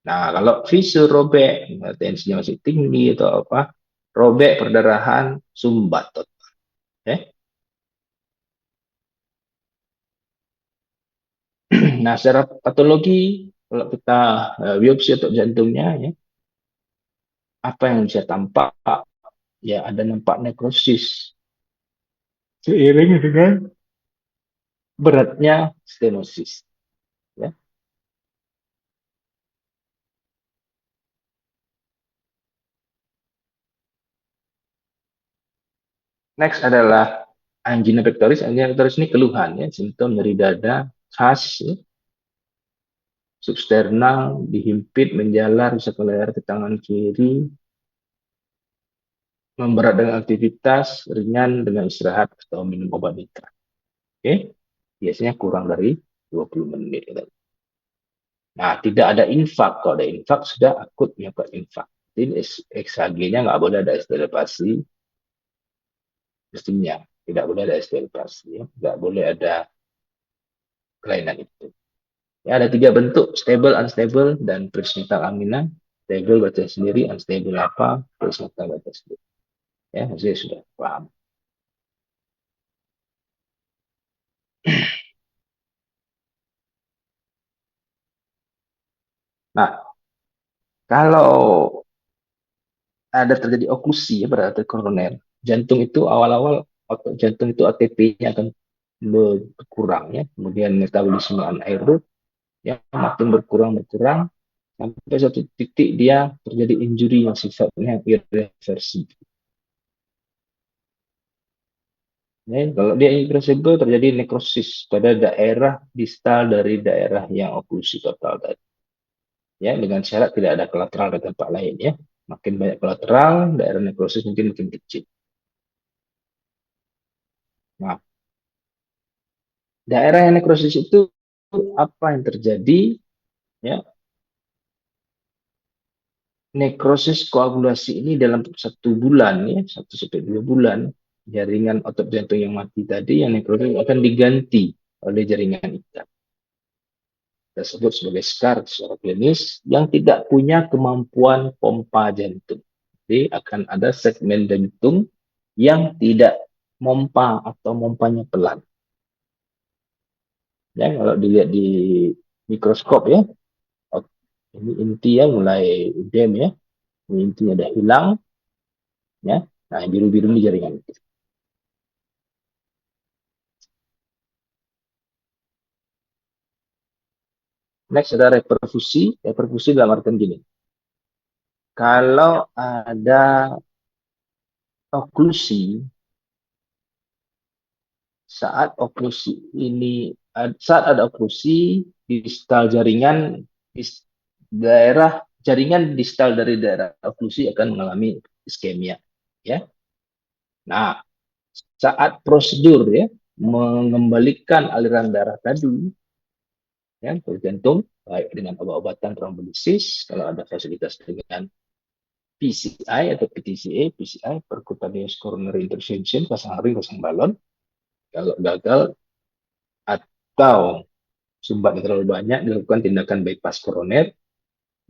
Nah, kalau visur robek, tensinya masih tinggi atau apa, robek perdarahan, sumbat total. Ya. Nah, secara patologi, kalau kita biopsi atau jantungnya, ya, apa yang bisa tampak? Ya, ada nampak nekrosis. Seiring dengan beratnya stenosis. Ya. Next adalah angina pectoris. Angina pectoris ini keluhan, ya, simptom nyeri dada khas, ya, substernal, dihimpit, menjalar, bisa ke leher ke tangan kiri, memberat dengan aktivitas, ringan dengan istirahat atau minum obat nitrat. Oke, biasanya kurang dari 20 menit. Nah, tidak ada infak. Kalau ada infak, sudah akut menyebabkan infak. Jadi EKG-nya nggak boleh ada estelipasi, mestinya. Tidak boleh ada estelipasi, ya. Nggak boleh ada kelainan itu. Ya, ada tiga bentuk, stable, unstable, dan presnatal angina. Stable baca sendiri, unstable apa, presnatal baca sendiri. Ya, saya sudah paham. Nah, kalau ada terjadi oklusi ya pada arteri koroner, jantung itu awal-awal otot jantung itu ATP-nya akan berkurang ya, kemudian metabolisme anaerob yang makin berkurang sampai satu titik dia terjadi injury yang sifatnya irreversible. Ya, kalau dia irreversible terjadi nekrosis pada daerah distal dari daerah yang oklusi total tadi. Ya, dengan syarat tidak ada kolateral di tempat lain ya. Makin banyak kolateral, daerah nekrosis mungkin makin kecil. Nah, daerah yang nekrosis itu apa yang terjadi? Ya, nekrosis koagulasi ini dalam 1 bulan ya, 1 sampai 2 bulan, jaringan otot jantung yang mati tadi yang nekrosis akan diganti oleh jaringan ikat. Kita sebut sebagai scar secara klinis yang tidak punya kemampuan pompa jantung. Jadi akan ada segmen jantung yang tidak mompa atau mompanya pelan. Ya, kalau dilihat di mikroskop ya, ini inti ya mulai udem ya, ini intinya udah hilang ya. Nah, yang biru-biru ini jaringan. Next ada reperfusi. Reperfusi dalam artian gini. Kalau ada oklusi, saat ada oklusi distal jaringan di daerah jaringan distal dari daerah oklusi akan mengalami iskemia ya. Nah, saat prosedur ya mengembalikan aliran darah tadi ya ke jantung baik dengan obat-obatan trombolisis kalau ada fasilitas dengan PCI atau PTCA, PCI percutaneous coronary intervention, pasang ring, pasang balon. Kalau gagal atau sumbatnya terlalu banyak dilakukan tindakan bypass koroner.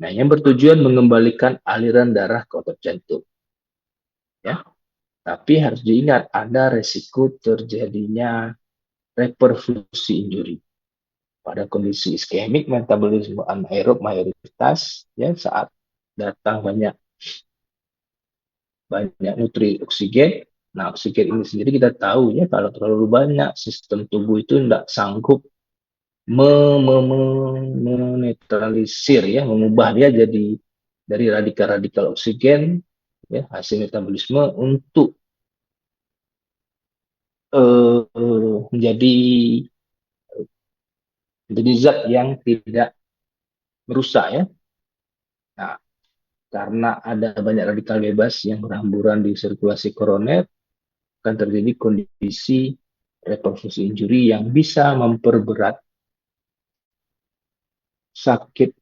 Nah, yang bertujuan mengembalikan aliran darah ke otot jantung. Ya, tapi harus diingat ada resiko terjadinya reperfusi injury pada kondisi iskemik metabolisme anaerob mayoritas ya saat datang banyak banyak nutri oksigen. Nah, oksigen ini sendiri kita tahu ya kalau terlalu banyak sistem tubuh itu tidak sanggup menetralisir ya, mengubah dia jadi dari radikal-radikal oksigen ya hasil metabolisme untuk menjadi zat yang tidak merusak ya. Nah, karena ada banyak radikal bebas yang berhamburan di sirkulasi koroner, akan terjadi kondisi reperfusi injury yang bisa memperberat sakit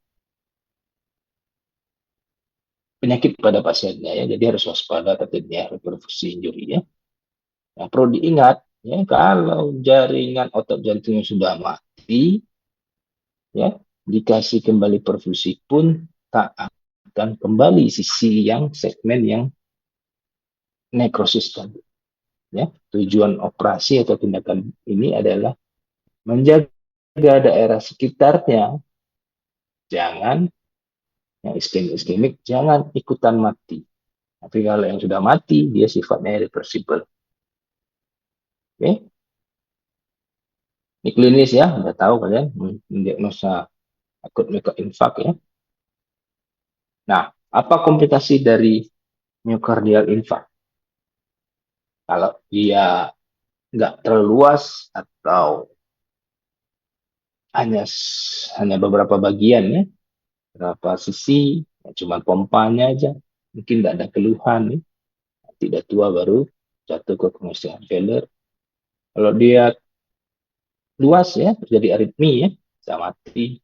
penyakit pada pasiennya ya. Jadi harus waspada terjadinya reperfusi injury ya. Nah, perlu diingat ya kalau jaringan otot jantungnya sudah mati ya, dikasih kembali perfusi pun tak akan kembali sisi yang segmen yang nekrosis tadi. Ya, tujuan operasi atau tindakan ini adalah menjaga daerah sekitarnya jangan yang iskemik jangan ikutan mati. Tapi kalau yang sudah mati dia sifatnya irreversible. Oke. Ini klinis ya, udah tahu kalian mendiagnosa akut myocardial ya. Nah, apa komplikasi dari myocardial infarct? Kalau dia nggak terlalu luas atau hanya hanya beberapa bagian ya, beberapa sisi, ya cuma pompanya aja, mungkin nggak ada keluhan nih, tidak tua baru jatuh ke conggestive failure. Kalau dia luas ya, terjadi aritmi ya, bisa mati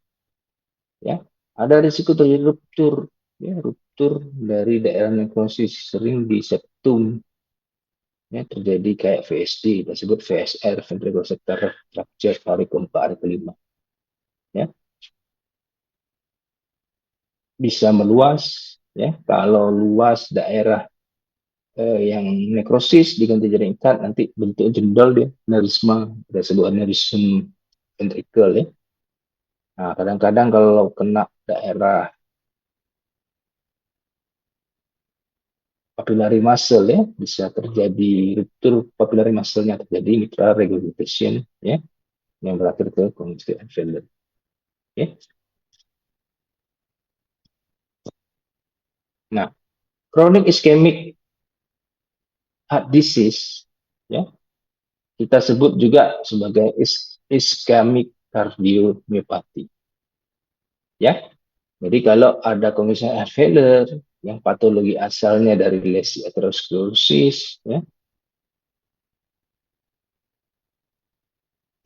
ya. Ada risiko terjadi ruptur ya, ruptur dari daerah nekrosis sering di septum ya, terjadi kayak VSD, kita sebut VSR, ventricular septal rupture hari keempat, hari kelima ya. Bisa meluas ya, kalau luas daerah yang nekrosis diganti jaring ikat nanti bentuk jendol dia nerisma, kita sebut aneurysm ventricle ya. Nah, kadang-kadang kalau kena daerah papillary muscle ya, bisa terjadi ruptur papillary muscle-nya, terjadi mitral regurgitation ya, yang berakhir ke congestive failure. Ya. Nah, chronic ischemic heart disease ya, kita sebut juga sebagai ischemic cardiomyopathy. Ya, jadi kalau ada kondisi heart failure yang patologi asalnya dari lesi aterosklerosis, ya,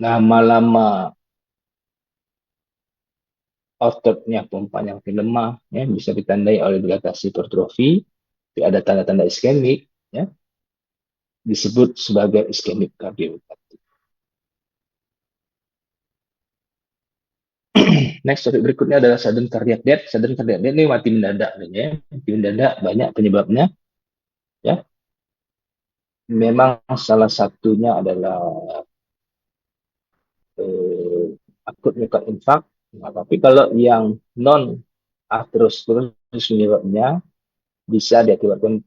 lama-lama ototnya pompanya makin lemah, ya, bisa ditandai oleh dilatasi hipertrofi, ada tanda-tanda iskemik, ya, disebut sebagai iskemik cardiomyopathy. Next topik berikutnya adalah sudden cardiac death. Sudden cardiac death ini mati mendadak, ya. Mati mendadak banyak penyebabnya, ya. Memang salah satunya adalah akut myocardial infarct. Nah, tapi kalau yang non aterosklerosis penyebabnya bisa diakibatkan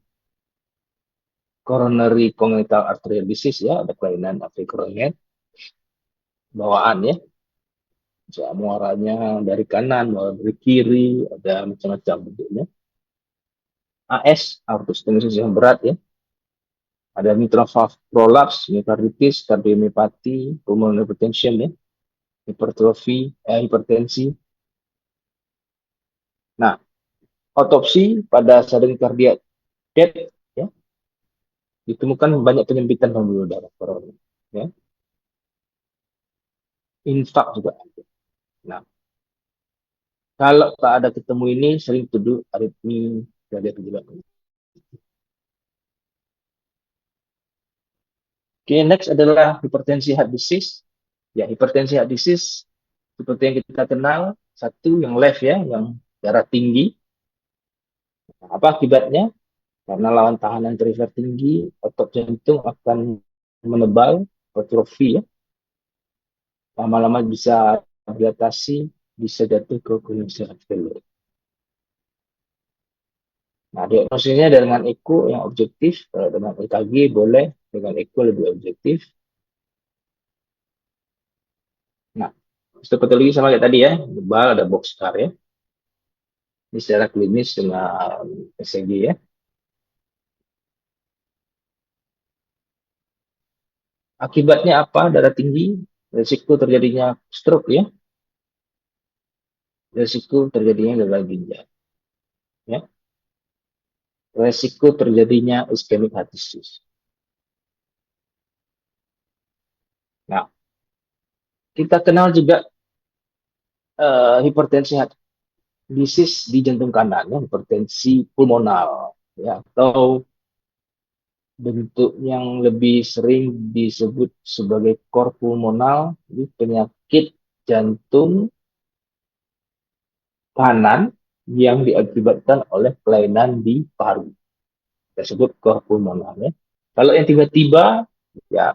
coronary congenital arterial disease ya, ada kelainan arteri koroner bawaan ya. Bisa muaranya dari kanan, muara dari kiri, ada macam-macam bentuknya. AS, aortic stenosis yang berat ya. Ada mitral valve prolapse, myocarditis, cardiomyopathy, pulmonary hypertension ya, hipertrofi, hipertensi. Nah, otopsi pada sudden cardiac death ya, Ditemukan banyak penyempitan pembuluh darah koroner. Ya, infak juga ada. Nah, kalau tak ada ketemu ini, sering tuduh aritmi dari penyebab. Oke, next adalah hipertensi heart disease. Ya, hipertensi heart disease seperti yang kita kenal, satu yang left ya, yang darah tinggi. Apa akibatnya? Karena lawan tahanan trigger tinggi, otot jantung akan menebal, atrofi ya. Lama-lama bisa diatasi, bisa jatuh ke kondisi heart failure. Nah, diagnosisnya dengan echo yang objektif, kalau dengan EKG boleh, dengan echo lebih objektif. Nah, histopatologi sama kayak tadi ya, tebal ada box scar ya. Ini secara klinis dengan ECG ya. Akibatnya apa? Darah tinggi, risiko terjadinya stroke ya, risiko terjadinya gagal ginjal ya, risiko terjadinya ischemic heart disease. Nah, kita kenal juga hipertensi heart disease di jantung kanan ya, hipertensi pulmonal ya, atau bentuk yang lebih sering disebut sebagai kor pulmonal, ini penyakit jantung kanan yang diakibatkan oleh kelainan di paru. Kita sebut kor pulmonal ya. Kalau yang tiba-tiba ya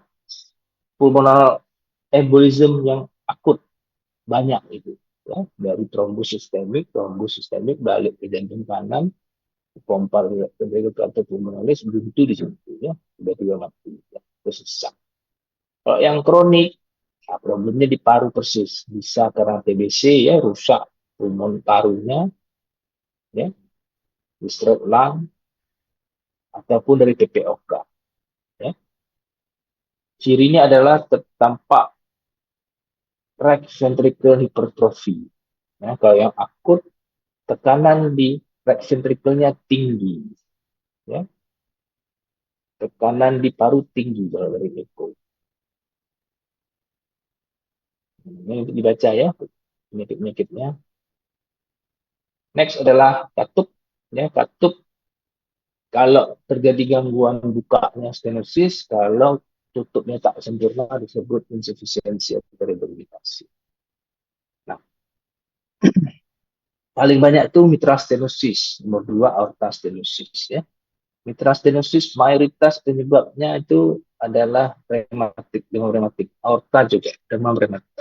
pulmonal embolism yang akut banyak itu ya, dari trombus sistemik balik ke jantung kanan, pompa atau pulmonalis buntu di situ ya, tiba-tiba mati ya, itu sesak. Kalau yang kronik, nah, problemnya di paru persis, bisa karena TBC ya, rusak pulmon parunya ya, di stroke lung ataupun dari PPOK ya. Cirinya adalah tampak right ventricle hypertrophy ya. Kalau yang akut, tekanan di right ventricle-nya tinggi ya, tekanan di paru tinggi kalau dari echo. Ini untuk dibaca ya penyakit-penyakitnya. Next adalah katup ya, katup kalau terjadi gangguan bukanya stenosis, kalau tutupnya tak sempurna disebut insufisiensi atau rehabilitasi. Nah, paling banyak tuh mitral stenosis, nomor 2 aorta stenosis ya. Mitral stenosis mayoritas penyebabnya itu adalah rematik, demam rematik, aorta juga demam rematik,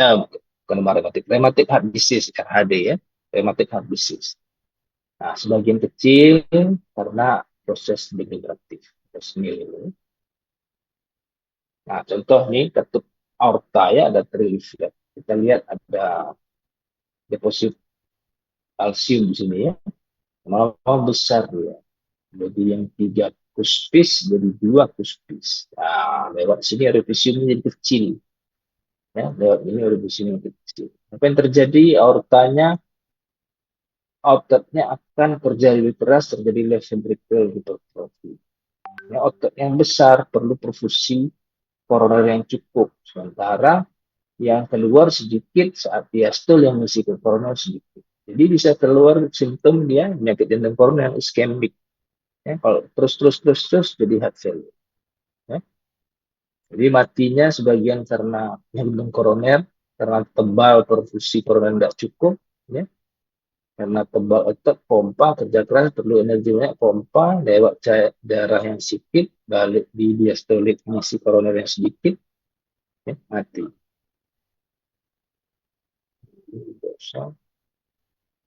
bukan demam rematik, rematik heart disease, RHD ya, rematik heart disease. Nah, sebagian kecil karena proses degeneratif, senil. Nah, contoh nih ketuk aorta ya, ada relief ya. Kita lihat ada deposit kalsium di sini ya. Lama besar ya. Jadi yang 3 kuspis jadi 2 kuspis. Nah, lewat sini erupsinya jadi kecil. Ya, lewat ini erupsinya kecil. Apa yang terjadi? Ototnya akan kerja lebih keras, terjadi left ventricle hypertrophy. Ya, otot yang besar perlu perfusi koroner yang cukup. Sementara yang keluar sedikit saat diastol yang mengisi ke koroner sedikit. Jadi bisa keluar simptom dia penyakit jantung koroner yang iskemik. Ya, kalau terus jadi heart failure. Ya. Jadi matinya sebagian karena jantung koroner, karena tebal perfusi koroner tidak cukup, ya. Karena tebal otot pompa kerja keras perlu energi banyak pompa lewat darah yang sedikit balik di diastolik mengisi koroner yang sedikit, ya, mati.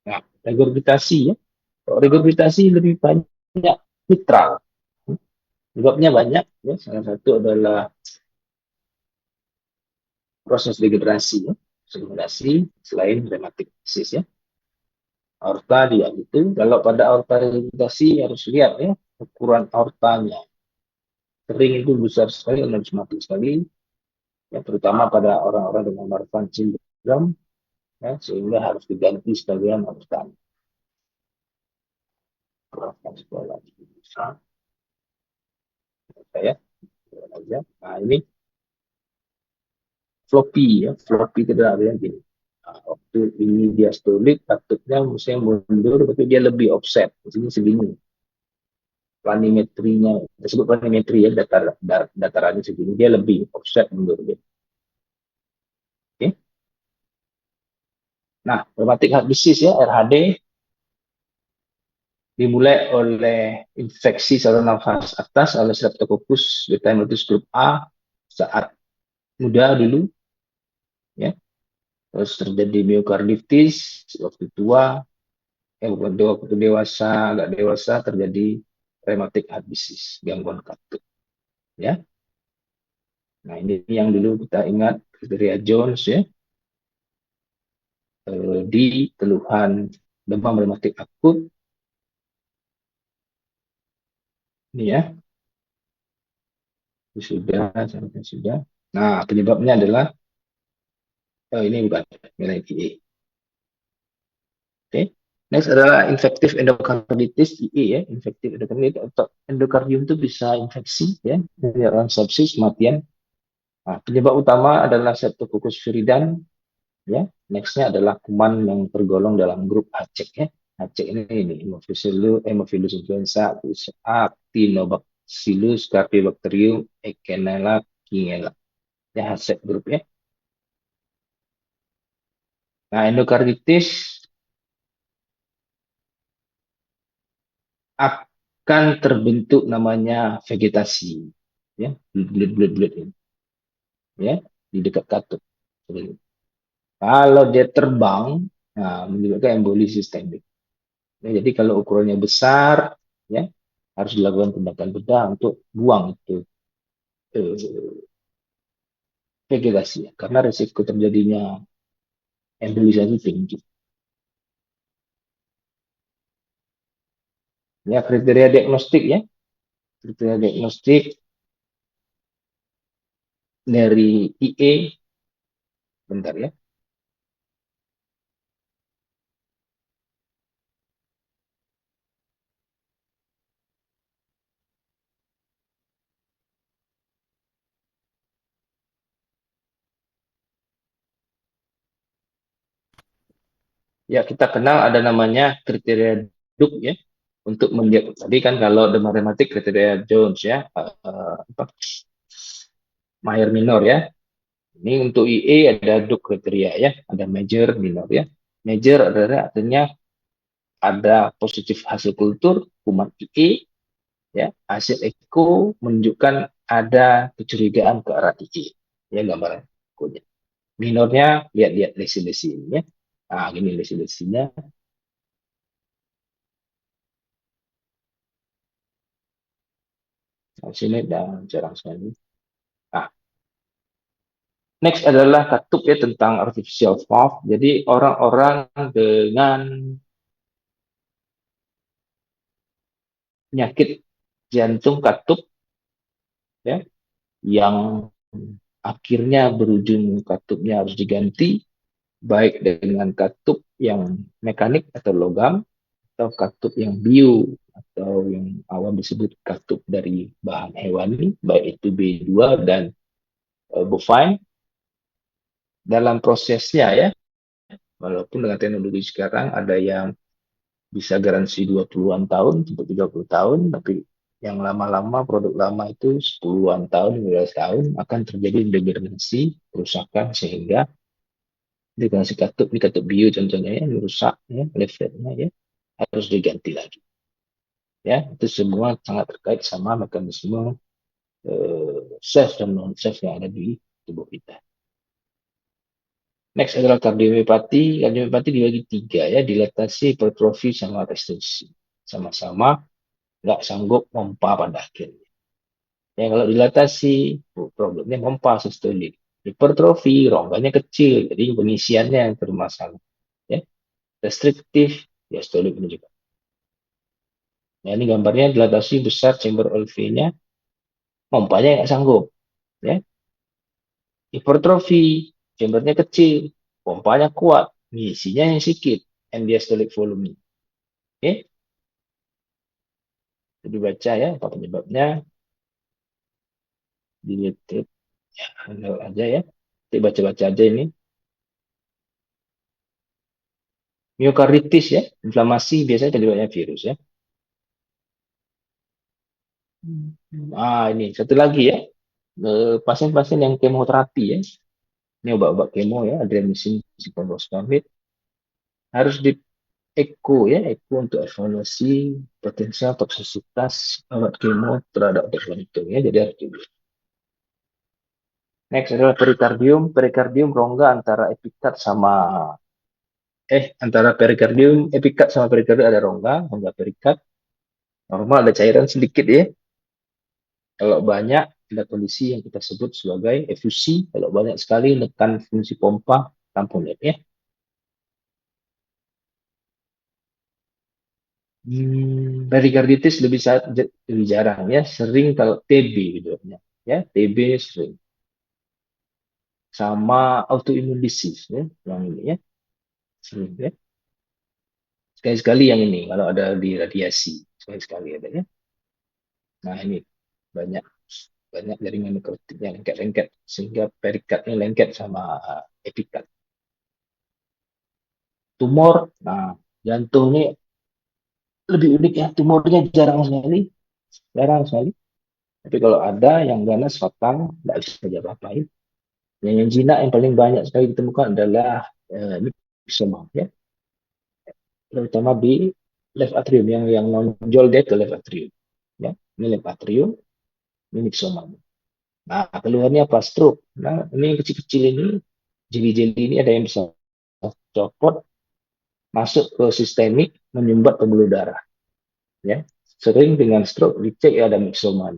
Nah, regurgitasi ya. Kalau regurgitasi lebih banyak mitral. Sebabnya banyak ya. Salah satu adalah proses degenerasi ya. Degenerasi selain rematik disease ya. Aorta dia itu kalau pada aorta regurgitasi harus lihat ya ukuran aortanya. Sering itu besar sekali dan harus mati sekali. Ya, terutama pada orang-orang dengan Marfan syndrome ya, sehingga harus diganti sebagian aortanya. ya. Nah, ini floppy ya. Floppy itu adalah yang gini. Nah, waktu ini dia stolik, katupnya misalnya mundur, tapi dia lebih offset. Di sini segini. Planimetrinya, disebut planimetri ya, datarannya segini. Dia lebih offset mundur. Gitu. Oke. Nah, rheumatic heart disease ya, RHD, dimulai oleh infeksi saluran nafas atas oleh Streptococcus beta hemolitis grup A saat muda dulu, ya. Terus terjadi miokarditis waktu tua, bukan tua, waktu dewasa, agak dewasa terjadi rheumatic heart disease, gangguan katup, ya. Nah, ini yang dulu kita ingat kriteria Jones ya, di keluhan demam rheumatik akut, ini ya, sudah, sampai sudah. Nah, penyebabnya adalah ini bukan nilai IE. Oke. Next adalah infektif endokarditis IE ya, infektif endokarditis atau endokardium itu bisa infeksi ya, dari orang sepsis, kematian. Nah, penyebab utama adalah Streptococcus viridans ya. Nextnya adalah kuman yang tergolong dalam grup HCEC ya. HCEC ini Haemophilus influenza, Actinobacillus, Cardiobacterium, Echinella, Kingella. Ya, HCEC grup ya. Nah, endokarditis akan terbentuk namanya vegetasi ya, bulat-bulat ini ya, di dekat katup. Kalau dia terbang, nah menyebabkan emboli sistemik. Ya, jadi kalau ukurannya besar, ya harus dilakukan tindakan bedah untuk buang itu eh, vegetasi, ya, karena risiko terjadinya embolisasi tinggi. Ya, kriteria diagnostik ya, kriteria diagnostik dari IE, bentar ya. Ya, kita kenal ada namanya kriteria DUK ya, untuk melihat tadi kan kalau demam rematik kriteria Jones ya, apa, Mayer minor ya. Ini untuk IE ada DUK kriteria ya, ada major, minor ya. Major adalah artinya ada positif hasil kultur kuman IE ya, hasil eko menunjukkan ada kecurigaan ke arah IE ya, gambaran ekonya. Minornya lihat-lihat lesi-lesi ini ya. Nah, ini lesi-lesinya. Nah, sini dan jarang sekali. Nah, next adalah katup ya, tentang artificial valve. Jadi orang-orang dengan penyakit jantung katup ya, yang akhirnya berujung katupnya harus diganti, baik dengan katup yang mekanik atau logam, atau katup yang bio, atau yang awam disebut katup dari bahan hewani, baik itu B2 dan bovine. Dalam prosesnya ya, walaupun dengan teknologi sekarang ada yang bisa garansi 20-an tahun sampai 30 tahun, tapi yang lama-lama, produk lama itu 10-an tahun, 15 tahun akan terjadi degradasi, kerusakan, sehingga degradasi katup, di katup bio contohnya ya, rusak ya, levetnya ya, harus diganti lagi. Ya, itu semua sangat terkait sama mekanisme safe dan non safe yang ada di tubuh kita. Next adalah kardiomiopati. Kardiomiopati dibagi tiga ya, dilatasi, hipertrofi, sama restriksi. Sama-sama nggak sanggup pompa pada akhirnya. Ya, kalau dilatasi, problemnya pompa sistolik. Hipertrofi, rongganya kecil, jadi pengisiannya yang bermasalah. Ya. Restriktif, diastolik ini juga. Ya, ini gambarnya dilatasi besar chamber OLV-nya, pompanya nggak sanggup. Ya. Hipertrofi, chambernya kecil, pompanya kuat, ngisinya yang sedikit, and diastolic volume. Oke, jadi baca ya apa penyebabnya. di YouTube. Ya, download aja ya. Nanti baca-baca aja ini. Miokarditis ya, inflamasi biasanya penyebabnya virus ya. Ini satu lagi ya. Pasien-pasien yang kemoterapi ya. Ini obat-obat kemo ya, adrenaline, siklophosphamid harus di Eko ya, Eko untuk evaluasi potensial toksisitas obat kemo terhadap tertentu ya. Jadi harus di Next adalah perikardium. Perikardium rongga antara epikat sama antara perikardium, epikat sama perikardium ada rongga, rongga perikat. Normal ada cairan sedikit ya. Kalau banyak ada kondisi yang kita sebut sebagai efusi. Kalau banyak sekali menekan fungsi pompa tamponnya ya. Perikarditis lebih jarang ya, sering kalau TB gitu ya, TB sering sama autoimmune disease ya, yang ini ya sering ya. Sekali-sekali yang ini kalau ada di radiasi sekali-sekali ada ya. Nah ini banyak banyak jaringan nekrotik yang lengket-lengket sehingga perikatnya lengket sama epikat. Tumor, nah jantung ini lebih unik ya, tumornya jarang sekali. Tapi kalau ada yang ganas fatal, nggak bisa diapa-apain. Yang jinak yang paling banyak sekali ditemukan adalah myxoma ya, terutama di left atrium yang nonjol dia ke left atrium ya. Ini left atrium, ini myxoma. Nah, keluhannya apa? Stroke. Nah, ini yang kecil-kecil ini, jeli-jeli ini ada yang bisa copot, masuk ke sistemik, menyumbat pembuluh darah. Ya, sering dengan stroke dicek ya ada myxoma.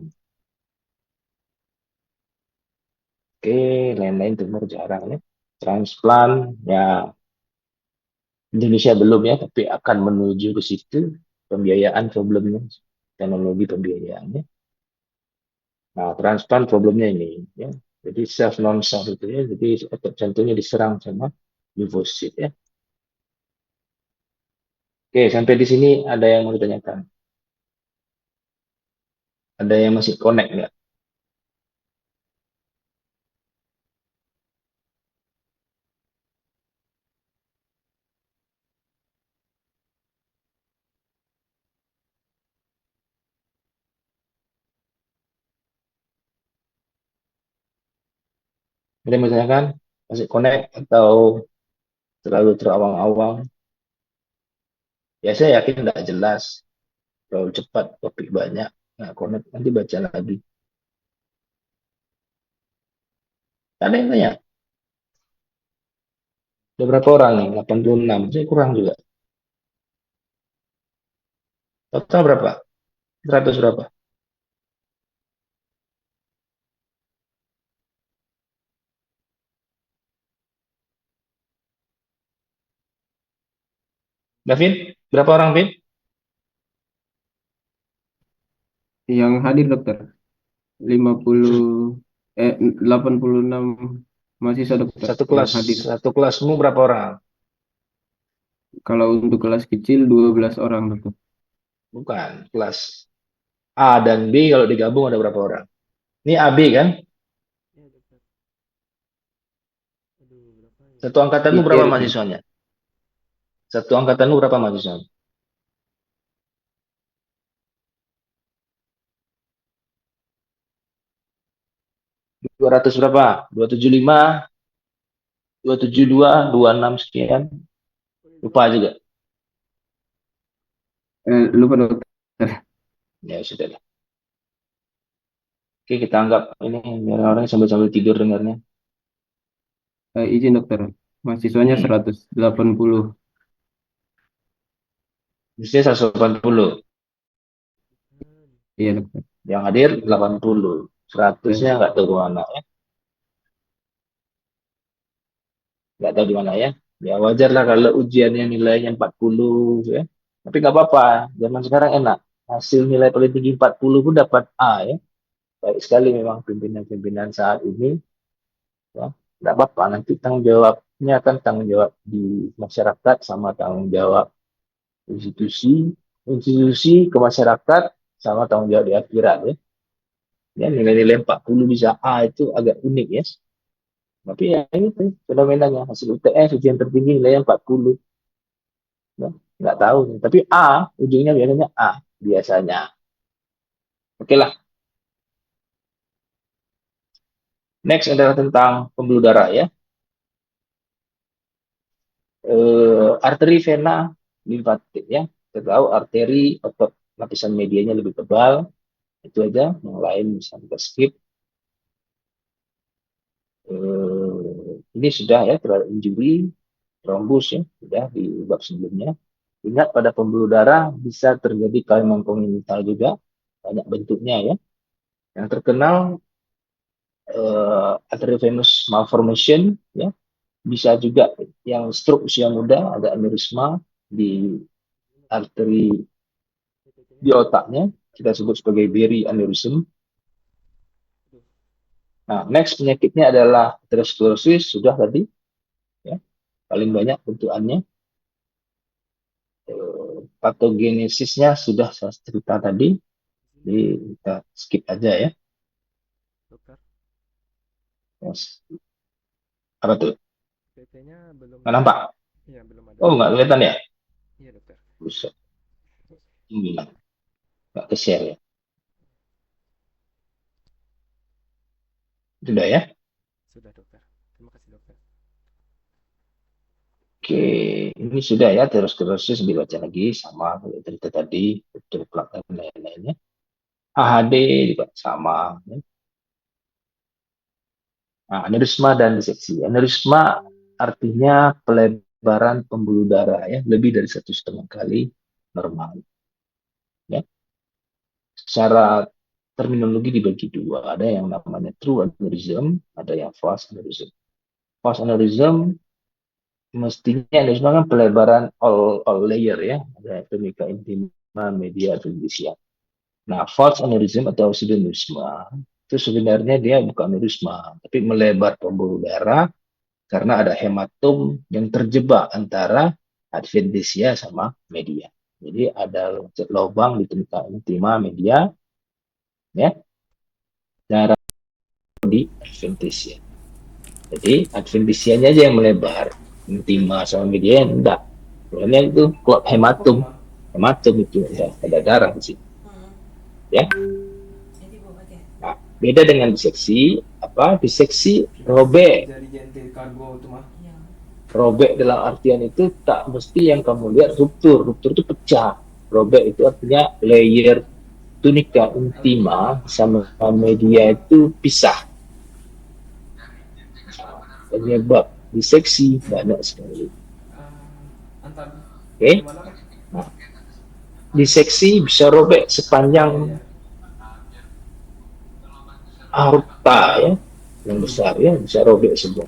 Oke, lain-lain tumor jarang ya. Transplant ya Indonesia belum ya, tapi akan menuju ke situ. Pembiayaan problemnya, teknologi pembiayaannya. Nah, transplant problemnya ini ya. Jadi self non self itu ya, jadi otot jantungnya diserang sama limfosit ya. Oke, sampai di sini ada yang mau ditanyakan? Ada yang masih connect nggak? Ada yang mau ditanyakan? Masih connect atau terlalu terawang-awang? Ya, saya yakin nggak jelas. Terlalu cepat, topik banyak. Nah, connect nanti baca lagi. Ada yang tanya? Ada berapa orang nih? 86. Saya kurang juga. Total berapa? 100 berapa? David, berapa orang, Vin? Yang hadir dokter 50 86 mahasiswa dokter Satu yang kelas, hadir. satu kelasmu berapa orang? Kalau untuk kelas kecil 12 orang dokter. Bukan, kelas A dan B kalau digabung ada berapa orang? Ini AB kan? Ya, dokter. Aduh, berapa ya? Satu angkatanmu berapa ITR itu. mahasiswanya? Satu angkatanmu berapa mahasiswanya? 200 berapa? 275, 272, 26 sekian. Lupa juga. Lupa dokter. Ya sudah lah. Oke, kita anggap ini biar orang sambil-sambil tidur dengarnya. Izin dokter. Mahasiswanya Hmm. 180. Mestinya 180. Iya dokter. Yang hadir 80. 100-nya Eh, nggak tahu kemana ya. Nggak tahu di mana ya. Ya wajar lah kalau ujiannya nilainya 40 ya. Tapi nggak apa-apa. Zaman sekarang enak. Hasil nilai paling tinggi 40 pun dapat A ya. Baik sekali memang pimpinan-pimpinan saat ini. Ya. Nggak apa-apa. Nanti tanggung jawabnya kan tanggung jawab di masyarakat sama tanggung jawab institusi, institusi ke masyarakat sama tanggung jawab di akhirat ya. Ya, nilai-nilai 40 bisa A itu agak unik ya. Tapi ya ini tuh fenomenanya hasil UTS ujian tertinggi nilainya 40. Ya, nggak tahu nih. Tapi A ujungnya biasanya A biasanya. Oke lah. Next adalah tentang pembuluh darah ya. Arteri, vena, limfatik ya. Kita tahu arteri otot lapisan medianya lebih tebal. Itu aja. Yang lain bisa kita skip. Ini sudah ya terhadap injury, trombus ya, sudah di bab sebelumnya. Ingat pada pembuluh darah bisa terjadi kelainan kongenital juga, banyak bentuknya ya. Yang terkenal arteriovenous malformation ya, bisa juga yang stroke usia muda ada aneurisma di arteri di otaknya, kita sebut sebagai Berry aneurysm. Nah, next penyakitnya adalah atherosclerosis, sudah tadi ya, paling banyak bentukannya. Patogenesisnya sudah saya cerita tadi, jadi kita skip aja ya. Dokter, Yes. Apa tuh? PT-nya belum Nggak ada. nampak? Iya, belum ada. Oh, nggak kelihatan ya? Iya, dokter. Buset, gila. Nggak ke-share ya? Sudah ya? Sudah, dokter. Terima kasih, dokter. Oke, ini sudah ya, atherosclerosis dibaca lagi, sama cerita tadi, betul plak dan lain-lainnya. AHD juga sama. Ya. Nah, aneurisma dan diseksi. Aneurisma artinya pelebaran pembuluh darah ya, lebih dari 1,5 kali normal. Ya. Secara terminologi dibagi dua. Ada yang namanya true aneurysm, ada yang false aneurysm. False aneurysm mestinya aneurisma kan pelebaran all layer ya, ada tunica intima, media, epifisia. Nah, false aneurysm atau pseudoaneurysma itu sebenarnya dia bukan aneurisma, tapi melebar pembuluh darah karena ada hematom yang terjebak antara adventitia sama media. Jadi ada lubang di tunica intima media ya, darah di adventitia. Jadi adventisianya aja yang melebar, intima sama media enggak. Soalnya itu klot hematom, hematom itu ada darah di situ. Ya, nah, beda dengan diseksi. Apa? Diseksi robek. Robek dalam artian itu tak mesti yang kamu lihat ruptur. Ruptur itu pecah. Robek itu artinya layer tunika intima sama media itu pisah. Penyebab diseksi banyak sekali. Oke, okay? Nah, diseksi bisa robek sepanjang aorta ya, yang besar ya, bisa robek semua.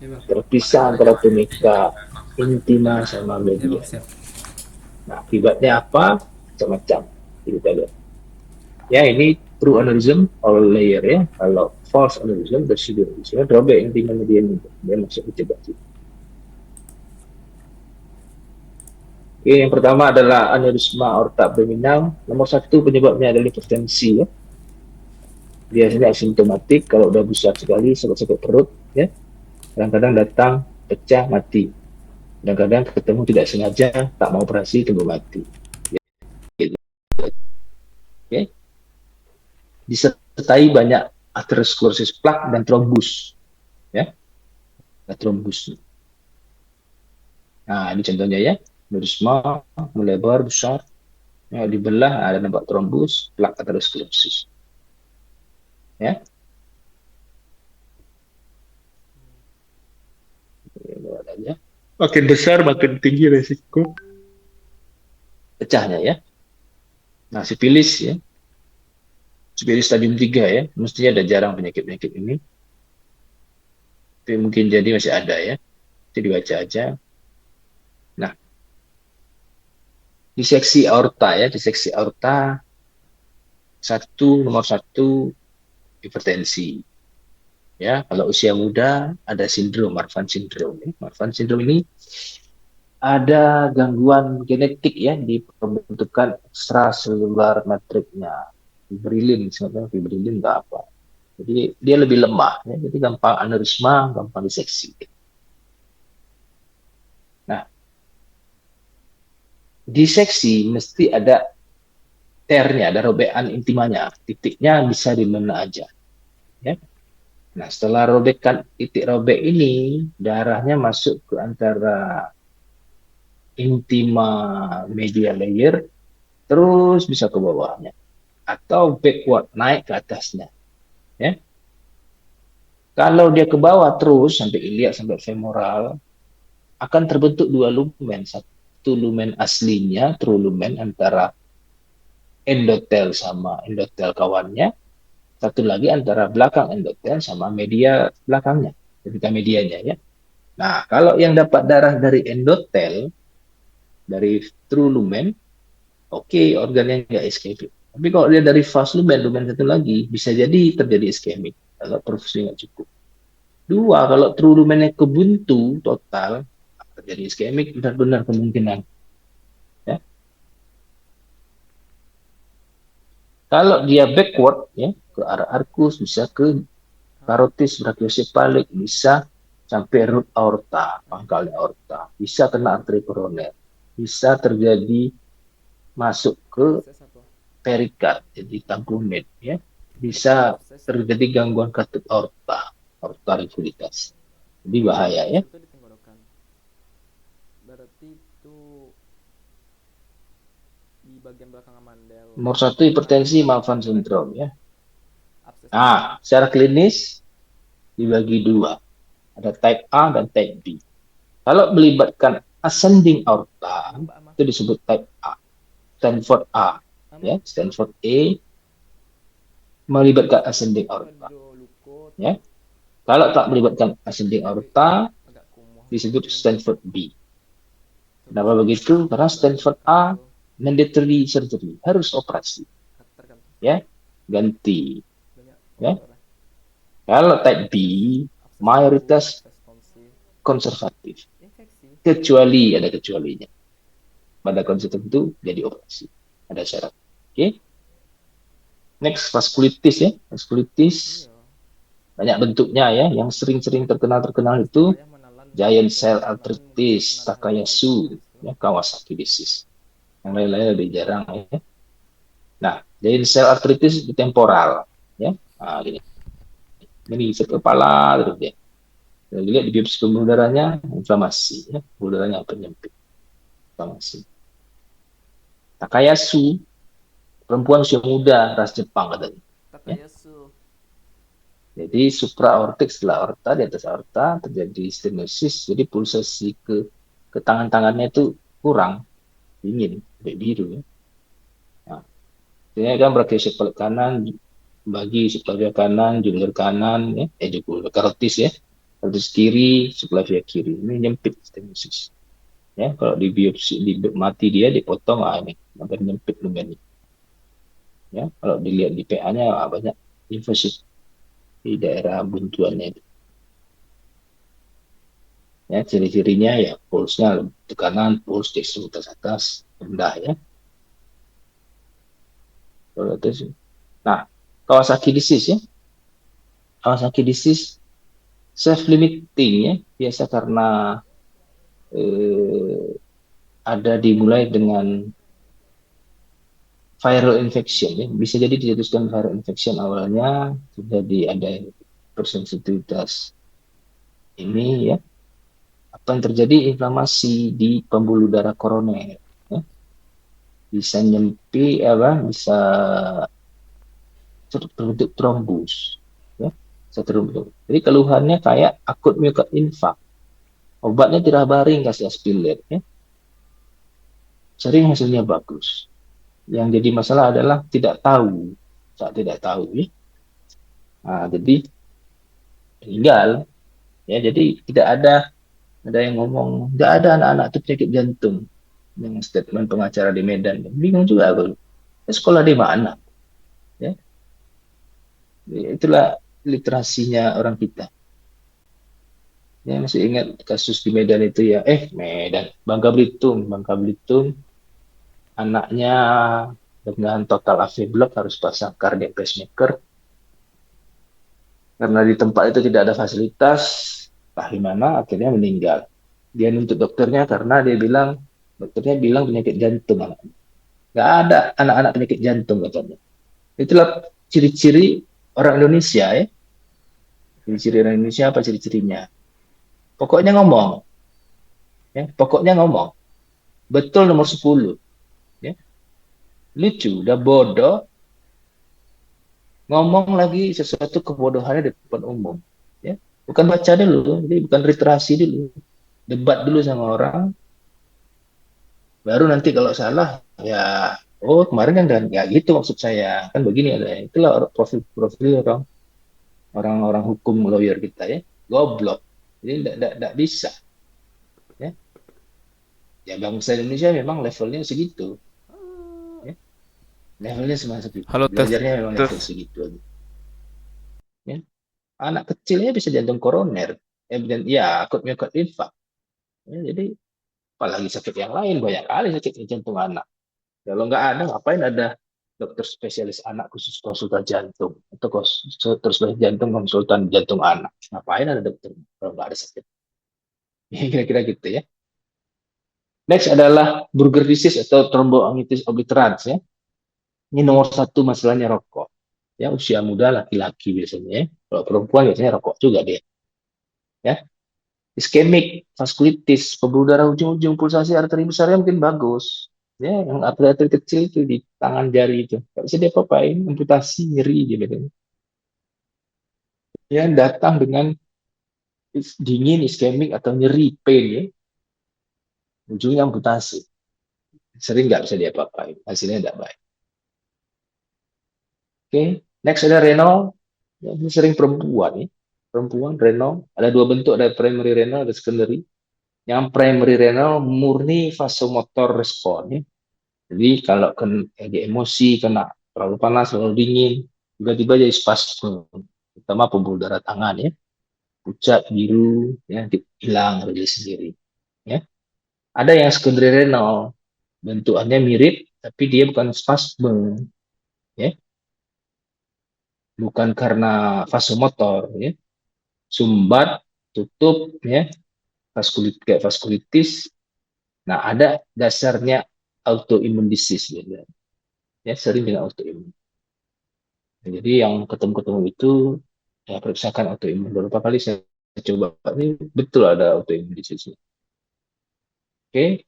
Terpisah antara tunika intima sama media. Nah, akibatnya apa? Macam-macam. Kita lihat. Ya, ini true aneurysm all layer ya. Kalau false aneurysm bersih robek intima media ini. Dia masuk ke jebak. Oke, yang pertama adalah aneurisma aorta abdominal. Nomor satu penyebabnya adalah hipertensi ya. Biasanya asimptomatik, kalau udah besar sekali, sakit-sakit perut ya. Kadang-kadang datang, pecah, mati. Kadang-kadang ketemu tidak sengaja, tak mau operasi, tunggu mati. Oke. Disertai banyak atherosclerosis plak dan trombus ya. Trombus. Nah, ini contohnya ya. Aneurisma melebar besar, ya, dibelah ada nampak trombus, plak atherosclerosis. Ya. Makin besar, makin tinggi resiko pecahnya ya. Nah, sifilis ya. Sifilis stadium 3 ya. Mestinya ada jarang penyakit-penyakit ini. Tapi mungkin jadi masih ada ya. Itu dibaca aja. Nah, diseksi aorta ya. Diseksi aorta nomor satu hipertensi. Ya, kalau usia muda ada sindrom Marfan syndrome. Marfan syndrome ini ada gangguan genetik ya di pembentukan ekstraselular matriknya. fibrilin, misalnya fibrilin nggak apa. Jadi dia lebih lemah, ya. Jadi gampang aneurisma, gampang diseksi. Nah, diseksi mesti ada tearnya, ada robekan intimanya, titiknya bisa di mana aja. Ya. Nah, setelah robekan titik robek ini, darahnya masuk ke antara intima media layer, terus bisa ke bawahnya. Atau backward, naik ke atasnya. Ya. Kalau dia ke bawah terus, sampai iliak, sampai femoral, akan terbentuk dua lumen. Satu lumen aslinya, true lumen antara endotel sama endotel kawannya. Satu lagi antara belakang endotel sama media belakangnya, ketika medianya ya. Nah, kalau yang dapat darah dari endotel, dari true lumen, oke, organnya nggak iskemik. Tapi kalau dia dari vas lumen, lumen satu lagi, bisa jadi terjadi iskemik kalau perfusnya nggak cukup. Dua, kalau true lumennya kebuntu total, terjadi iskemik benar-benar kemungkinan. Ya. Kalau dia backward, ya, ke arah arkus, bisa ke karotis, brachiosepalik, bisa sampai root aorta, pangkalnya aorta, bisa kena arteri koroner, bisa terjadi masuk ke Abses apa? perikard, jadi tangkumet, ya, bisa Abses. terjadi gangguan katut aorta, aorta rikulitas, jadi bahaya ya. Abses itu di tenggorokan. Berarti itu di bagian belakang amandel. Nomor satu hipertensi Marfan syndrome ya. Abses itu. Nah, secara klinis dibagi dua, ada type A dan type B. Kalau melibatkan ascending aorta, Lupa ama. itu disebut type A. Stanford A, ya, Stanford A melibatkan ascending aorta, Lukut. ya. Kalau tak melibatkan ascending aorta, Agak kumuh. disebut Stanford B. Kenapa begitu? Karena Stanford A mandatory surgery, harus operasi, ya, ganti, ya. Kalau type B, mayoritas konservatif, kecuali ada kecualinya. Pada kondisi tertentu jadi operasi, ada syarat. Oke. Next, vaskulitis ya. Vaskulitis banyak bentuknya ya. Yang sering-sering terkenal itu giant cell arthritis, Takayasu, ya, Kawasaki disease. Yang lain-lain lebih jarang ya. Nah, giant cell arthritis itu temporal ya. Nah, gini. Ini kepala terus ya. Kita lihat di biopsi pembuluh darahnya inflamasi ya. Pembuluh darahnya penyempit. Inflamasi. Takayasu, perempuan usia muda, ras Jepang katanya. Ya. Jadi supraortik setelah aorta, di atas aorta terjadi stenosis, jadi pulsasi ke tangan-tangannya itu kurang, dingin, kayak biru ya. Nah, ini kan brachiosepalik kanan, bagi subclavian kanan, jungler kanan, ya, jungler karotis ya, karotis kiri, subclavia kiri, ini nyempit stenosis. Ya, kalau di biopsi, di mati dia dipotong, ini, sampai nyempit lumennya. Ya, kalau dilihat di PA-nya banyak infosit di daerah buntuannya itu. Ya, ciri-cirinya ya pulsnya tekanan, puls di ekstremitas atas rendah ya. Nah, Kawasaki disease ya. Kawasaki disease self-limiting ya, biasa karena ada dimulai dengan viral infection ya. Bisa jadi dijelaskan viral infection awalnya, jadi ada persensitivitas ini ya. Apa yang terjadi? Inflamasi di pembuluh darah koroner ya. Bisa nyempi bisa terbentuk trombus ya. Jadi keluhannya kayak akut miokard infark. Obatnya tirabaring, kasih aspirin ya. Sering hasilnya bagus. Yang jadi masalah adalah tidak tahu. Saat tidak tahu ya. Nah, jadi meninggal ya. Jadi tidak ada yang ngomong nggak ada anak-anak itu penyakit jantung. Yang statement pengacara di Medan, bingung juga aku. Sekolah di mana? Ya, itulah literasinya orang kita. Ya, masih ingat kasus di Medan itu ya, Medan, Bangka Belitung, anaknya dengan total AV block, harus pasang cardiac pacemaker. Karena di tempat itu tidak ada fasilitas, entah gimana akhirnya meninggal. Dia nuntut dokternya karena dokternya bilang penyakit jantung anaknya. Nggak ada anak-anak penyakit jantung katanya. Itulah ciri-ciri orang Indonesia ya. Ciri-ciri orang Indonesia apa ciri-cirinya? Pokoknya ngomong, ya. Pokoknya ngomong. Betul nomor 10, ya. Lucu, udah bodoh, ngomong lagi sesuatu kebodohannya di depan umum, ya. Bukan baca dulu, jadi bukan literasi dulu. Debat dulu sama orang, baru nanti kalau salah ya, oh kemarin kan dan ya gitu maksud saya kan begini ada, itulah profil-profil orang-orang hukum lawyer kita ya, goblok. Jadi tidak bisa, ya. Ya bangsa Indonesia memang levelnya segitu, ya. Levelnya cuma segitu, Halo, tes belajarnya memang level tes. segitu aja, ya. Anak kecilnya bisa jantung koroner, dan ya akut miokard infark, ya. Jadi apalagi sakit yang lain, banyak kali sakit jantung anak. Kalau nggak ada, ngapain ada dokter spesialis anak khusus konsultan jantung atau dokter spesialis jantung konsultan jantung anak? Ngapain ada dokter kalau nggak ada sakit? Kira-kira gitu ya. Next adalah Burger disease atau thromboangitis obliterans ya. Ini nomor satu masalahnya rokok. Ya usia muda laki-laki biasanya ya. Kalau perempuan biasanya rokok juga dia. Ya. Iskemik vaskulitis, pembuluh darah ujung-ujung pulsasi arteri besarnya mungkin bagus. Ya, yang arteri kecil itu di tangan jari itu. Nggak bisa diapa-apain, amputasi, nyeri gitu. Ya, datang dengan dingin, iskemik atau nyeri, pain ya. Ujungnya amputasi. Sering nggak bisa diapa-apain. Hasilnya tidak baik. Oke, next ada renal. Ya, ini sering perempuan ya. Perempuan renal ada dua bentuk, ada primary renal, ada secondary. Yang primary renal murni vasomotor respon ya. Jadi kalau kena emosi, kena terlalu panas, terlalu dingin, tiba-tiba jadi spasme, terutama pembuluh darah tangan ya, pucat, biru, ya, hilang rilis sendiri. Ya. Ada yang secondary renal, bentukannya mirip, tapi dia bukan spasme, ya, bukan karena vasomotor, ya, sumbat, tutup, ya, kayak vaskulitis. Nah, ada dasarnya autoimmune disease, ya, sering dengan autoimmune. Jadi yang ketemu-ketemu itu ya periksakan autoimun. Beberapa kali saya coba, ini betul ada autoimun disease. Oke.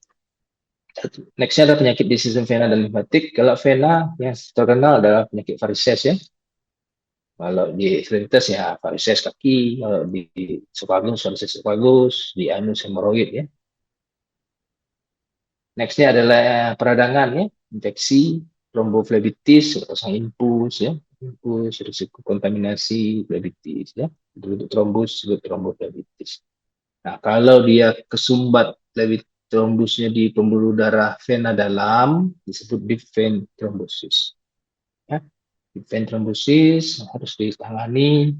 Nextnya ada penyakit di sistem vena dan limfatik. Kalau vena yang terkenal adalah penyakit varises ya. Kalau di extremitas ya varises kaki, kalau di esophagus varises esophagus, di anus hemoroid ya. Nextnya adalah peradangan ya, infeksi, tromboflebitis, pasang impuls ya, impuls, risiko kontaminasi, flebitis ya, bentuk trombus, tromboflebitis. Nah, kalau dia kesumbat trombusnya di pembuluh darah vena dalam, disebut deep vein thrombosis. Ya, deep vein thrombosis harus ditangani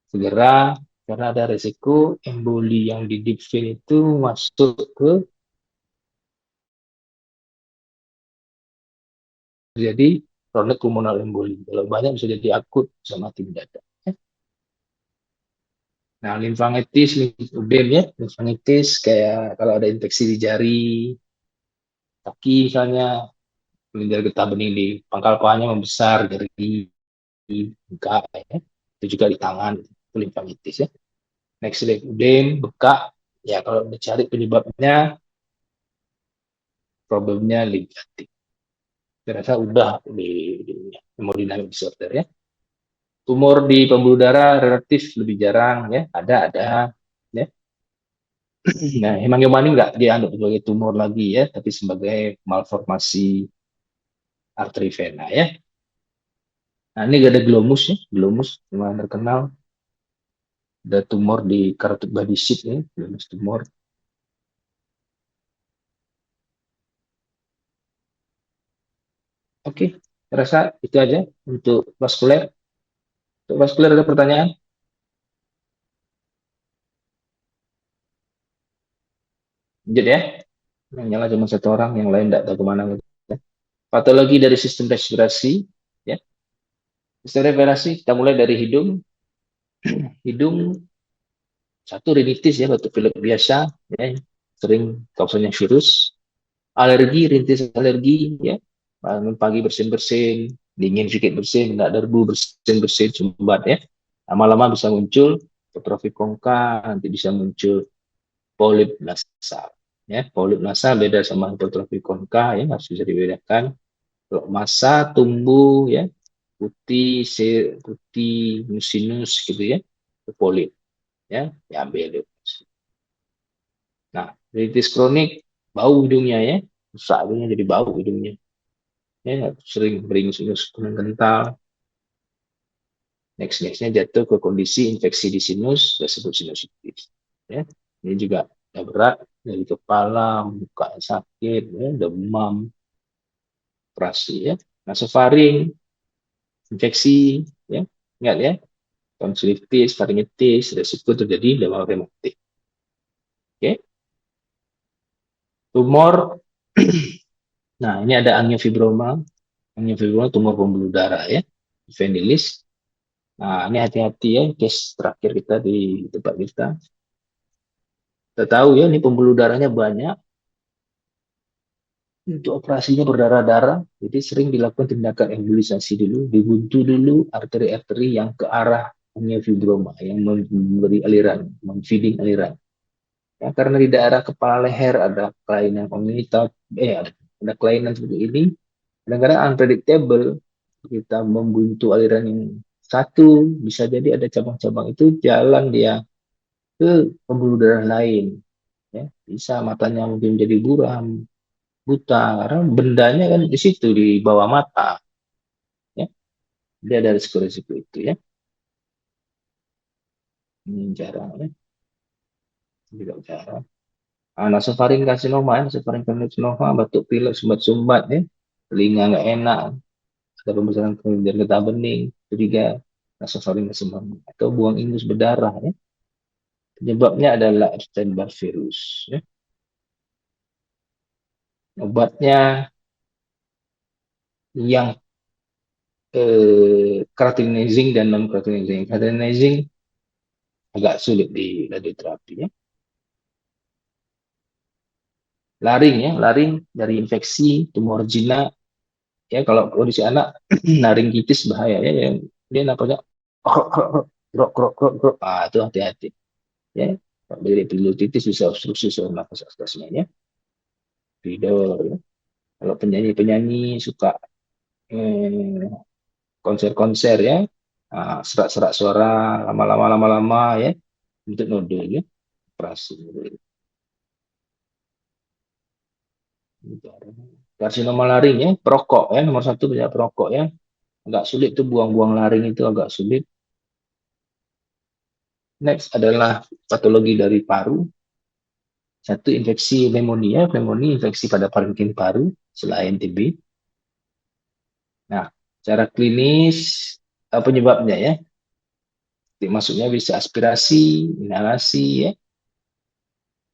segera karena ada risiko emboli yang di deep vein itu masuk ke jadi kronik pulmonal emboli. Kalau banyak bisa jadi akut, bisa mati mendadak. Ya. Nah, limfangitis, limfodem ya, limfangitis kayak kalau ada infeksi di jari, kaki misalnya, kelenjar getah bening di pangkal pahanya membesar, dari muka, ya. Itu juga di tangan, itu limfangitis ya. Next limfodem, bekak, ya kalau dicari penyebabnya, problemnya limfatik. Ternyata udah di hemodynamic disorder ya. Tumor di pembuluh darah relatif lebih jarang ya, ada ya. Nah, hemangioma ini nggak dianggap sebagai tumor lagi ya, tapi sebagai malformasi arteri vena ya. Nah, ini ada glomus ya, glomus yang terkenal. Ada tumor di carotid body sheath ya, glomus tumor. Oke, saya rasa itu aja untuk vaskuler. Untuk vaskuler ada pertanyaan? Lanjut ya. Yang nyala cuma satu orang, yang lain tidak tahu kemana. Patologi dari sistem respirasi, ya. Sistem respirasi kita mulai dari hidung. Hidung satu rinitis ya, batuk pilek biasa, ya, sering kausanya virus. Alergi, rintis alergi, ya. Bangun pagi bersin-bersin, dingin sedikit bersin, nggak debu bersin-bersin, sumbat ya. Lama-lama bisa muncul atrofi kongka, nanti bisa muncul polip nasal. Ya, polip nasal beda sama hipertrofi konka ya, harus bisa dibedakan. Kalau massa tumbuh ya, putih, putih, musinus gitu ya, itu polip ya, diambil. Nah, rinitis kronik bau hidungnya ya, rusak hidungnya jadi bau hidungnya. Ya, sering beringus-ingus kuning kental. Nextnya jatuh ke kondisi infeksi di sinus, disebut sinusitis. Ya, ini juga ya berat dari kepala, muka sakit, ya, demam, operasi ya. Nasofaring, infeksi, ya, ingat ya, tonsilitis, faringitis, resiko terjadi demam rematik. Oke, tumor. Nah, ini ada angiofibroma. Angiofibroma tumor pembuluh darah ya, Evangelis. Nah, ini hati-hati ya, case terakhir kita di tempat kita. Kita tahu ya, ini pembuluh darahnya banyak. Untuk operasinya berdarah-darah, jadi sering dilakukan tindakan embolisasi dulu, dibuntu dulu arteri-arteri yang ke arah angiofibroma, yang memberi aliran, memfeeding aliran. Ya, karena di daerah kepala leher ada kelainan kongenital, ada kelainan seperti ini, kadang-kadang unpredictable, kita membuntu aliran yang satu, bisa jadi ada cabang-cabang itu jalan dia ke pembuluh darah lain. Ya, bisa matanya mungkin jadi buram, buta, karena bendanya kan di situ di bawah mata, ya. Dia ada risiko-risiko itu ya. Ini jarang ya, juga jarang. Nasofaring karsinoma, ya. Nasofaring karsinoma, batuk pilek, sumbat-sumbat ya, telinga nggak enak, ada pembesaran kelenjar getah bening, ketiga nasofaring karsinoma atau buang ingus berdarah ya. Penyebabnya adalah Epstein-Barr virus ya. Obatnya yang keratinizing dan non keratinizing. Keratinizing agak sulit di radioterapi ya. Laring ya, laring dari infeksi, tumor jinak ya, kalau kondisi anak laringitis bahaya ya, yang dia napasnya krok krok krok krok, itu hati-hati ya. Kalau dari epiglottitis bisa obstruksi saluran nafas atasnya ya, tidur ya. Kalau penyanyi-penyanyi suka konser-konser ya, serak-serak suara lama-lama lama-lama ya, untuk nodul ya, operasi. Karsinoma laring ya, perokok ya, nomor satu banyak perokok ya, agak sulit tuh buang-buang laring itu agak sulit. Next adalah patologi dari paru. Satu infeksi pneumonia, infeksi pada parenkim paru selain TB. Nah, secara klinis penyebabnya ya, maksudnya bisa aspirasi, inhalasi ya,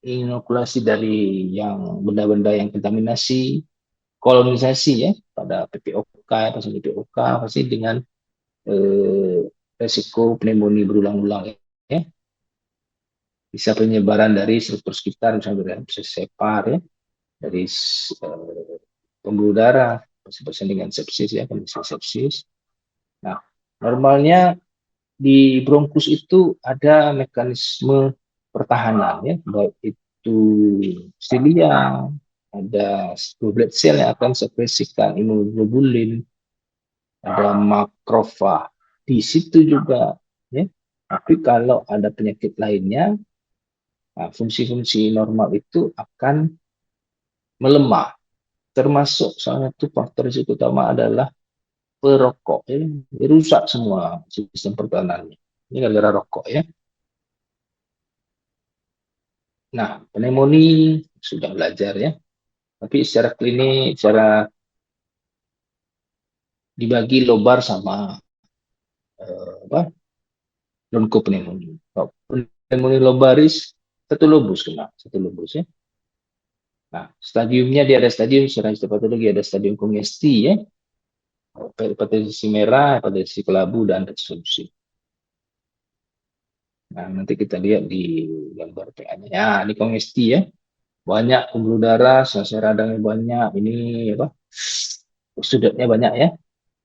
inokulasi dari yang benda-benda yang kontaminasi, kolonisasi ya pada PPOK, pasien PPOK pasti dengan eh, resiko pneumonia berulang-ulang ya. Bisa penyebaran dari struktur sekitar, misalnya dari separ ya, dari pembuluh darah, pasien dengan sepsis ya, kondisi sepsis. Nah, normalnya di bronkus itu ada mekanisme pertahanan ya, baik itu silia, ada goblet sel yang akan sekresikan imunoglobulin, ada makrofag di situ juga ya. Tapi kalau ada penyakit lainnya, fungsi-fungsi normal itu akan melemah. Termasuk salah satu faktor risiko utama adalah perokok ya, rusak semua sistem pertahanannya. Ini gara-gara rokok ya. Nah, pneumonia sudah belajar ya. Tapi secara klinik, secara dibagi lobar sama apa? Bronkopneumonia. Kalau pneumonia lobaris satu lobus kena, satu lobus ya. Nah, stadiumnya dia ada stadium secara histopatologi, ada stadium kongesti ya, hepatitis merah, hepatitis kelabu dan resolusi. Nah, nanti kita lihat di gambar PA-nya. Ya, ini kongesti ya. Banyak pembuluh darah, selesai radangnya banyak. Ini apa? Sudutnya banyak ya.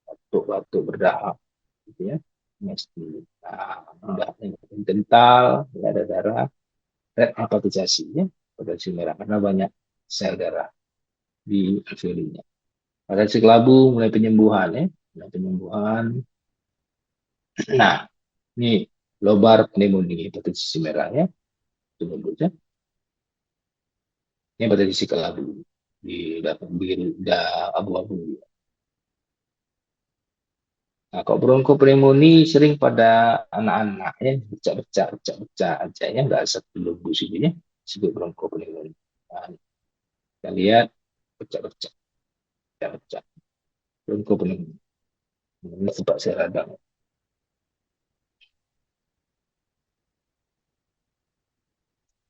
Batuk-batuk berdahak gitu ya. Kongesti. Nah, udah kental, nggak ada darah. Red hepatisasi ya, hepatitis merah karena banyak sel darah di alveolinya. Pada si kelabu mulai penyembuhan ya, mulai penyembuhan. Nah, ini lobar pneumonia hepatitis merah ya, itu menyebutnya. Ini hepatitis kelabu di biru, abu-abu. Nah, kalau bronkopneumonia sering pada anak-anak ya, becak-becak aja ya, nggak satu lobu sini ya, disebut bronkopneumonia. Nah, kita lihat becak-becak, becak-becak, bronkopneumonia. Ini sebab saya radang.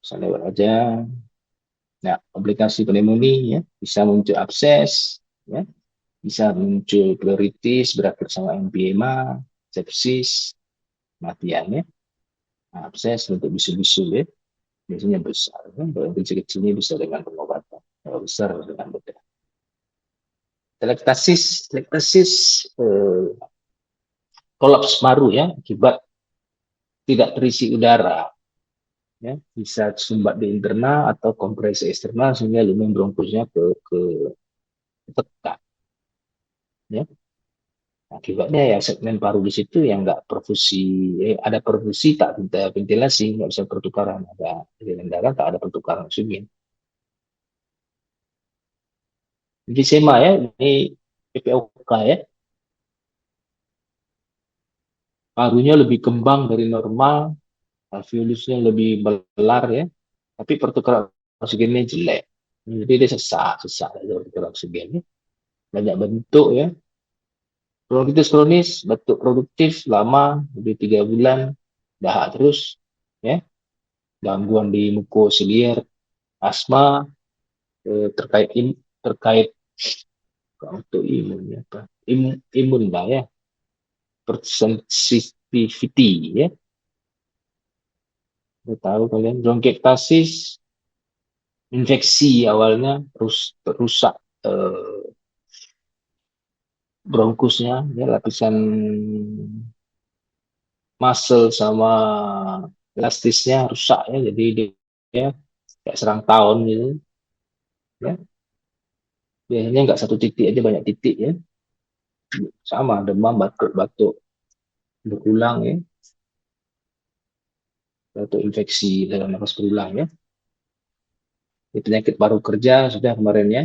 Bisa lewat aja. Nah, komplikasi pneumonia ya, bisa muncul abses, ya, bisa muncul pleuritis berakhir sama emphysema, sepsis, kematian ya. Nah, abses untuk bisul-bisul ya, biasanya besar. Ya. Kalau kecil-kecilnya bisa dengan pengobatan, kalau besar dengan bedah. Telektasis kolaps paru ya, akibat tidak terisi udara. Ya, bisa sumbat di internal atau kompresi eksternal sehingga lumen bronkusnya ke tekan. Ya. Akibatnya ya segmen paru di situ yang nggak perfusi, ada perfusi tak ada ventilasi, nggak bisa pertukaran, ada aliran darah tak ada pertukaran oksigen. Emfisema ya, ini PPOK ya, parunya lebih kembang dari normal, alveolusnya lebih belar ya, tapi pertukaran oksigennya jelek. Jadi dia sesak ada pertukaran oksigennya, banyak bentuk ya. Bronkitis kronis, batuk produktif lama, lebih 3 bulan, dahak terus, ya, gangguan di mukosiliar, asma, terkait untuk imun ya, apa? Imun lah ya, sensitivity ya. Kita tahu kalian bronkiektasis, infeksi awalnya rusak bronkusnya ya, lapisan muscle sama elastisnya rusak ya, jadi dia kayak serang tahun gitu ya. Biasanya nggak satu titik aja, banyak titik ya, sama demam, batuk-batuk berulang ya, batuk infeksi dalam nafas berulang ya. Ini penyakit paru kerja sudah kemarin ya,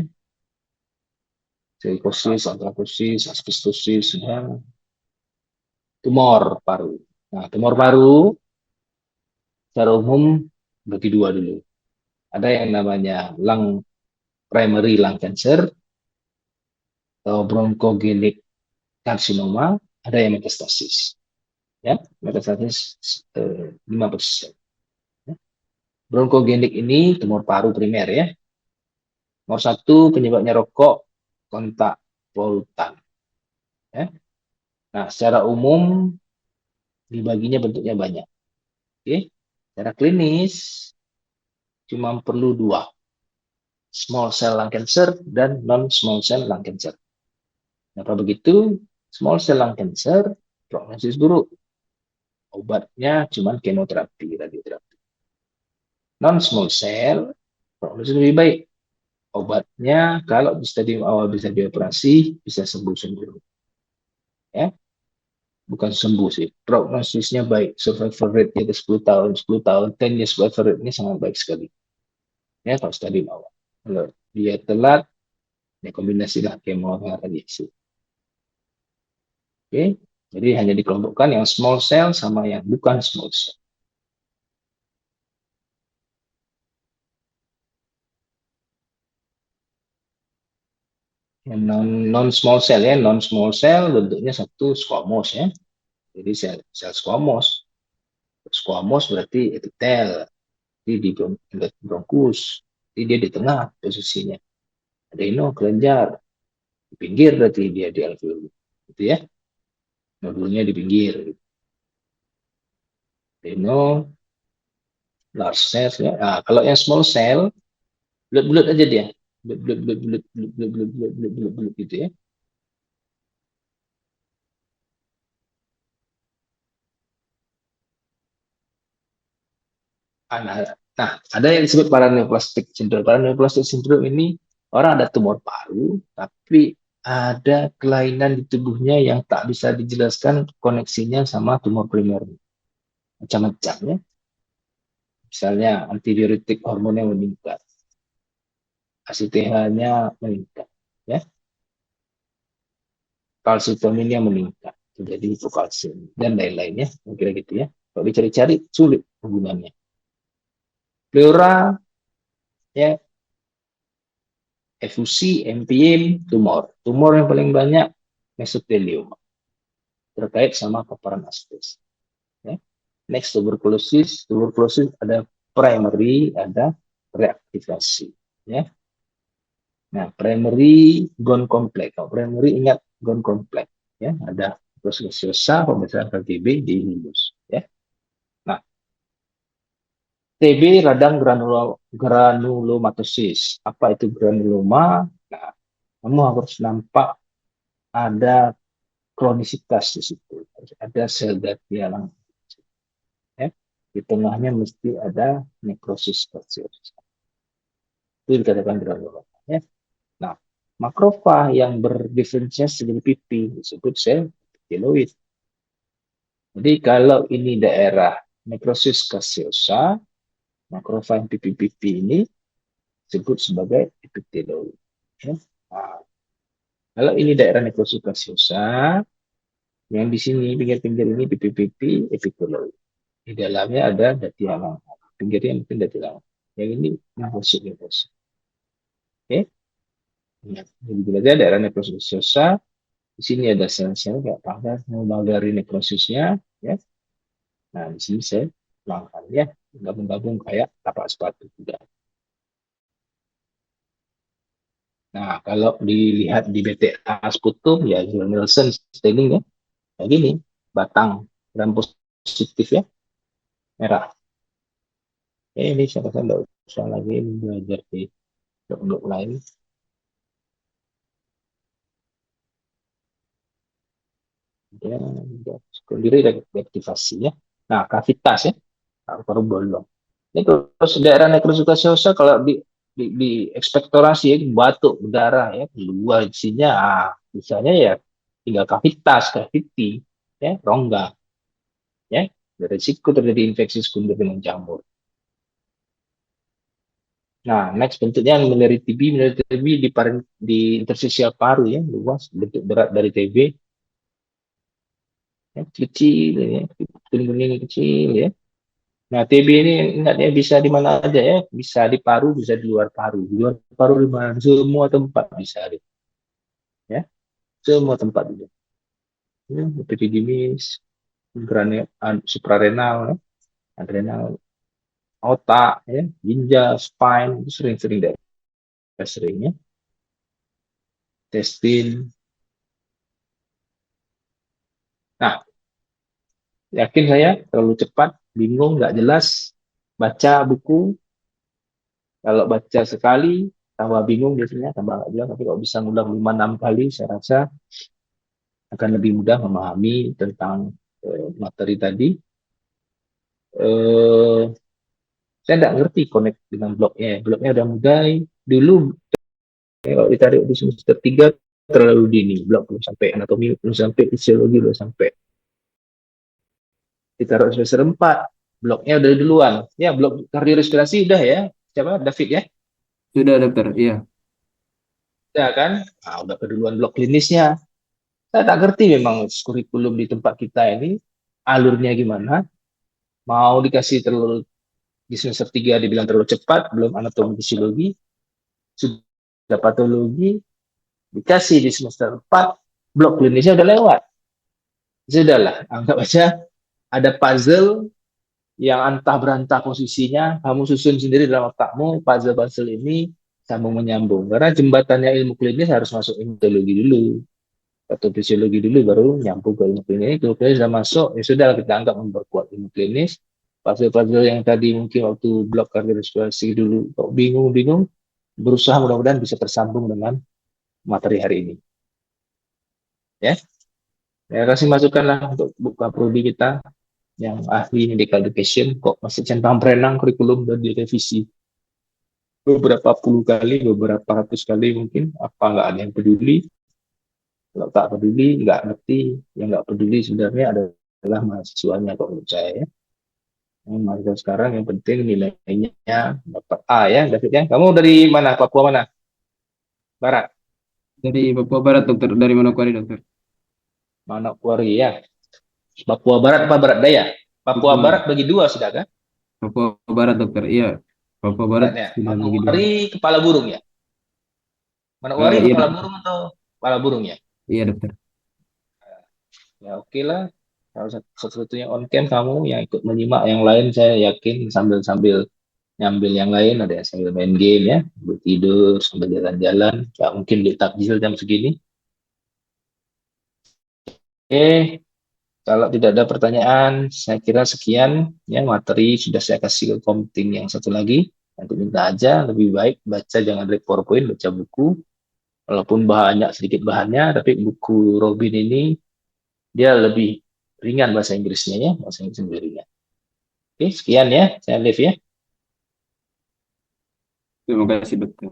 silikosis, antrakosis, asbestosis ya. Tumor paru. Nah, tumor paru secara umum bagi dua dulu. Ada yang namanya primary lung cancer atau bronchogenic carcinoma, ada yang metastasis. Ya, metastasis 5%. Ya. Bronkogenik ini tumor paru primer ya. Nomor 1 penyebabnya rokok, kontak polutan. Ya. Nah, secara umum dibaginya bentuknya banyak. Oke. Secara klinis cuma perlu 2. Small cell lung cancer dan non small cell lung cancer. Kenapa begitu? Small cell lung cancer prognosis buruk. Obatnya cuma kemoterapi, radioterapi. Non small cell prognosis lebih baik. Obatnya kalau di stadium awal bisa dioperasi, bisa sembuh-sembuh. Ya, bukan sembuh sih. Prognosisnya baik. Survival rate nya 10 tahun, 10 tahun, 10 years survival rate ini sangat baik sekali. Ya, kalau stadium awal. Kalau dia telat, ya kombinasilah kemo dengan radiasi. Oke, jadi hanya dikelompokkan yang small cell sama yang bukan small cell. Yang non small cell ya, non small cell bentuknya satu squamous ya. Jadi sel squamous. Squamous berarti epitel di bronkus. berarti dia di tengah posisinya. Adeno, kelenjar, di pinggir berarti dia di alveolus. Gitu ya. Nodulnya di pinggir. Adeno, large cells ya. Nah, kalau yang small cell, bulat-bulat aja dia. Bulat-bulat gitu ya. Nah, ada yang disebut paraneoplastic syndrome. Paraneoplastic syndrome ini orang ada tumor paru, tapi ada kelainan di tubuhnya yang tak bisa dijelaskan koneksinya sama tumor primer. Macam-macam ya. Misalnya antidiuretik hormonnya meningkat, ACTH-nya meningkat, ya, kalsiuminnya meningkat, jadi hipokalsium dan lain-lainnya, kira gitu ya. Kalau dicari-cari sulit hubungannya. Pleura, ya, efusi, empiem, tumor. Tumor yang paling banyak mesotelioma, terkait sama paparan asbes. Ya. Next, tuberkulosis. Tuberkulosis ada primary, ada reaktivasi. Ya. Nah, primary gone complex. Kalau primary ingat gone complex. Ya, ada prosesiosa, pembesaran sel TB di hilus. Ya. Nah, TB radang granulomatosis. Apa itu granuloma? Nah, kamu harus nampak ada kronisitas di situ. Ada sel Ganglion. Ya. Di tengahnya mesti ada nekrosis kalsius. Itu dikatakan granuloma. Ya. Nah, makrofag yang berdiferensiasi jadi pipi disebut sel epiteloid. Jadi kalau ini daerah nekrosis gaseosa, makrofag pipi-pipi ini disebut sebagai epiteloid. Ya. Nah, kalau ini daerah nekrosis gaseosa, yang di sini pinggir-pinggir ini pipi-pipi epiteloid. Di dalamnya ada dati alang. Pinggirnya mungkin dati alang. Yang ini nekrosis. Oke. Nah, jadi aja daerah nekrosis gaseosa. Di sini ada sel-sel kayak pada memagari nekrosisnya, ya. Nah, di sini saya langkan ya, gabung-gabung kayak tapak sepatu juga. Nah, kalau dilihat di BTA sputum ya, Nielsen staining ya, kayak gini, batang gram positif ya, merah. Ini saya rasa nggak usah lagi belajar di dok lain. Ya, sendiri reaktivasi ya. Nah, kavitas ya, paru-paru bolong. Ini terus daerah nekrosis kalau di ekspektorasi ya, batuk berdarah ya keluar isinya, misalnya ya tinggal kavitas, cavity ya, rongga ya, beresiko terjadi infeksi sekunder dengan jamur. Nah, next bentuknya miliary TB di interstisial paru ya, luas, bentuk berat dari TB ya, kecil ya, kuning-kuning kecil ya. Nah, TB ini ingat ya, bisa di mana aja ya, bisa di paru, bisa di luar paru. Di luar paru di mana? Semua tempat bisa ya, semua tempat bisa. Ya, epididymis, suprarenal, ya, adrenal, otak, ya, ginjal, spine, itu sering-sering deh, seringnya. Intestine. Nah, yakin saya terlalu cepat, bingung, nggak jelas, baca buku. Kalau baca sekali, tambah bingung biasanya, tambah nggak jelas. Tapi kalau bisa ngulang 5-6 kali, saya rasa akan lebih mudah memahami tentang materi tadi. Saya nggak ngerti connect dengan blognya. Blognya udah mulai dulu. Kalau ditarik di semester 3 terlalu dini. Blog belum sampai anatomi, belum sampai fisiologi, belum sampai. Ditaruh semester 4, blognya udah duluan. Ya, blog kardiorespirasi udah ya. Siapa? David ya? Sudah dokter, iya. Ya kan? Nah, udah keduluan blog klinisnya. Saya tak ngerti memang kurikulum di tempat kita ini alurnya gimana. Mau dikasih terlalu di semester 3 dibilang terlalu cepat, belum anatomi fisiologi, sudah patologi, dikasih di semester 4, blok klinisnya udah lewat. Sudahlah, anggap aja ada puzzle yang antah berantah posisinya, kamu susun sendiri dalam otakmu, puzzle-puzzle ini sambung menyambung. Karena jembatannya ilmu klinis harus masuk immunologi dulu, atau fisiologi dulu, baru nyambung ke ilmu klinis. Ilmu klinis sudah masuk, ya sudah kita anggap memperkuat ilmu klinis. Puzzle-puzzle yang tadi mungkin waktu blok kardiorespirasi dulu kok bingung-bingung, berusaha mudah-mudahan bisa tersambung dengan materi hari ini. Ya, saya kasih masukan lah untuk buka prodi kita yang ahli medical education, kok masih centang berenang kurikulum dan direvisi beberapa puluh kali, beberapa ratus kali mungkin. Apa nggak ada yang peduli? Kalau tak peduli, nggak ngerti. Yang nggak peduli sebenarnya adalah mahasiswanya kok menurut saya. Ya. Mahasiswa sekarang yang penting nilainya dapat A ya, David ya. Kamu dari mana? Papua mana? Barat. Dari Papua Barat dokter, dari Manokwari dokter. Manokwari ya. Papua Barat apa Barat Daya? Papua Papua, Barat bagi dua sudah kan? Papua Barat dokter, iya. Papua Barat Barat ya. sudah begitu. Manokwari kepala burung ya. Manokwari Iya kepala dokter, burung atau kepala burung ya? iya dokter. Ya oke lah. Kalau satu-satunya on cam kamu yang ikut menyimak yang lain, saya yakin sambil-sambil nyambil yang lain, ada yang sambil main game ya, sambil tidur, sambil jalan-jalan. Nggak mungkin di takjil jam segini. Oke, kalau tidak ada pertanyaan, saya kira sekian ya materi sudah saya kasih ke komting yang satu lagi. Nanti minta aja lebih baik baca jangan dari PowerPoint, baca buku. Walaupun banyak sedikit bahannya, tapi buku Robin ini dia lebih ringan bahasa Inggrisnya ya, bahasa Inggris lebih ringan. Oke, sekian ya, saya live ya. Terima kasih dokter.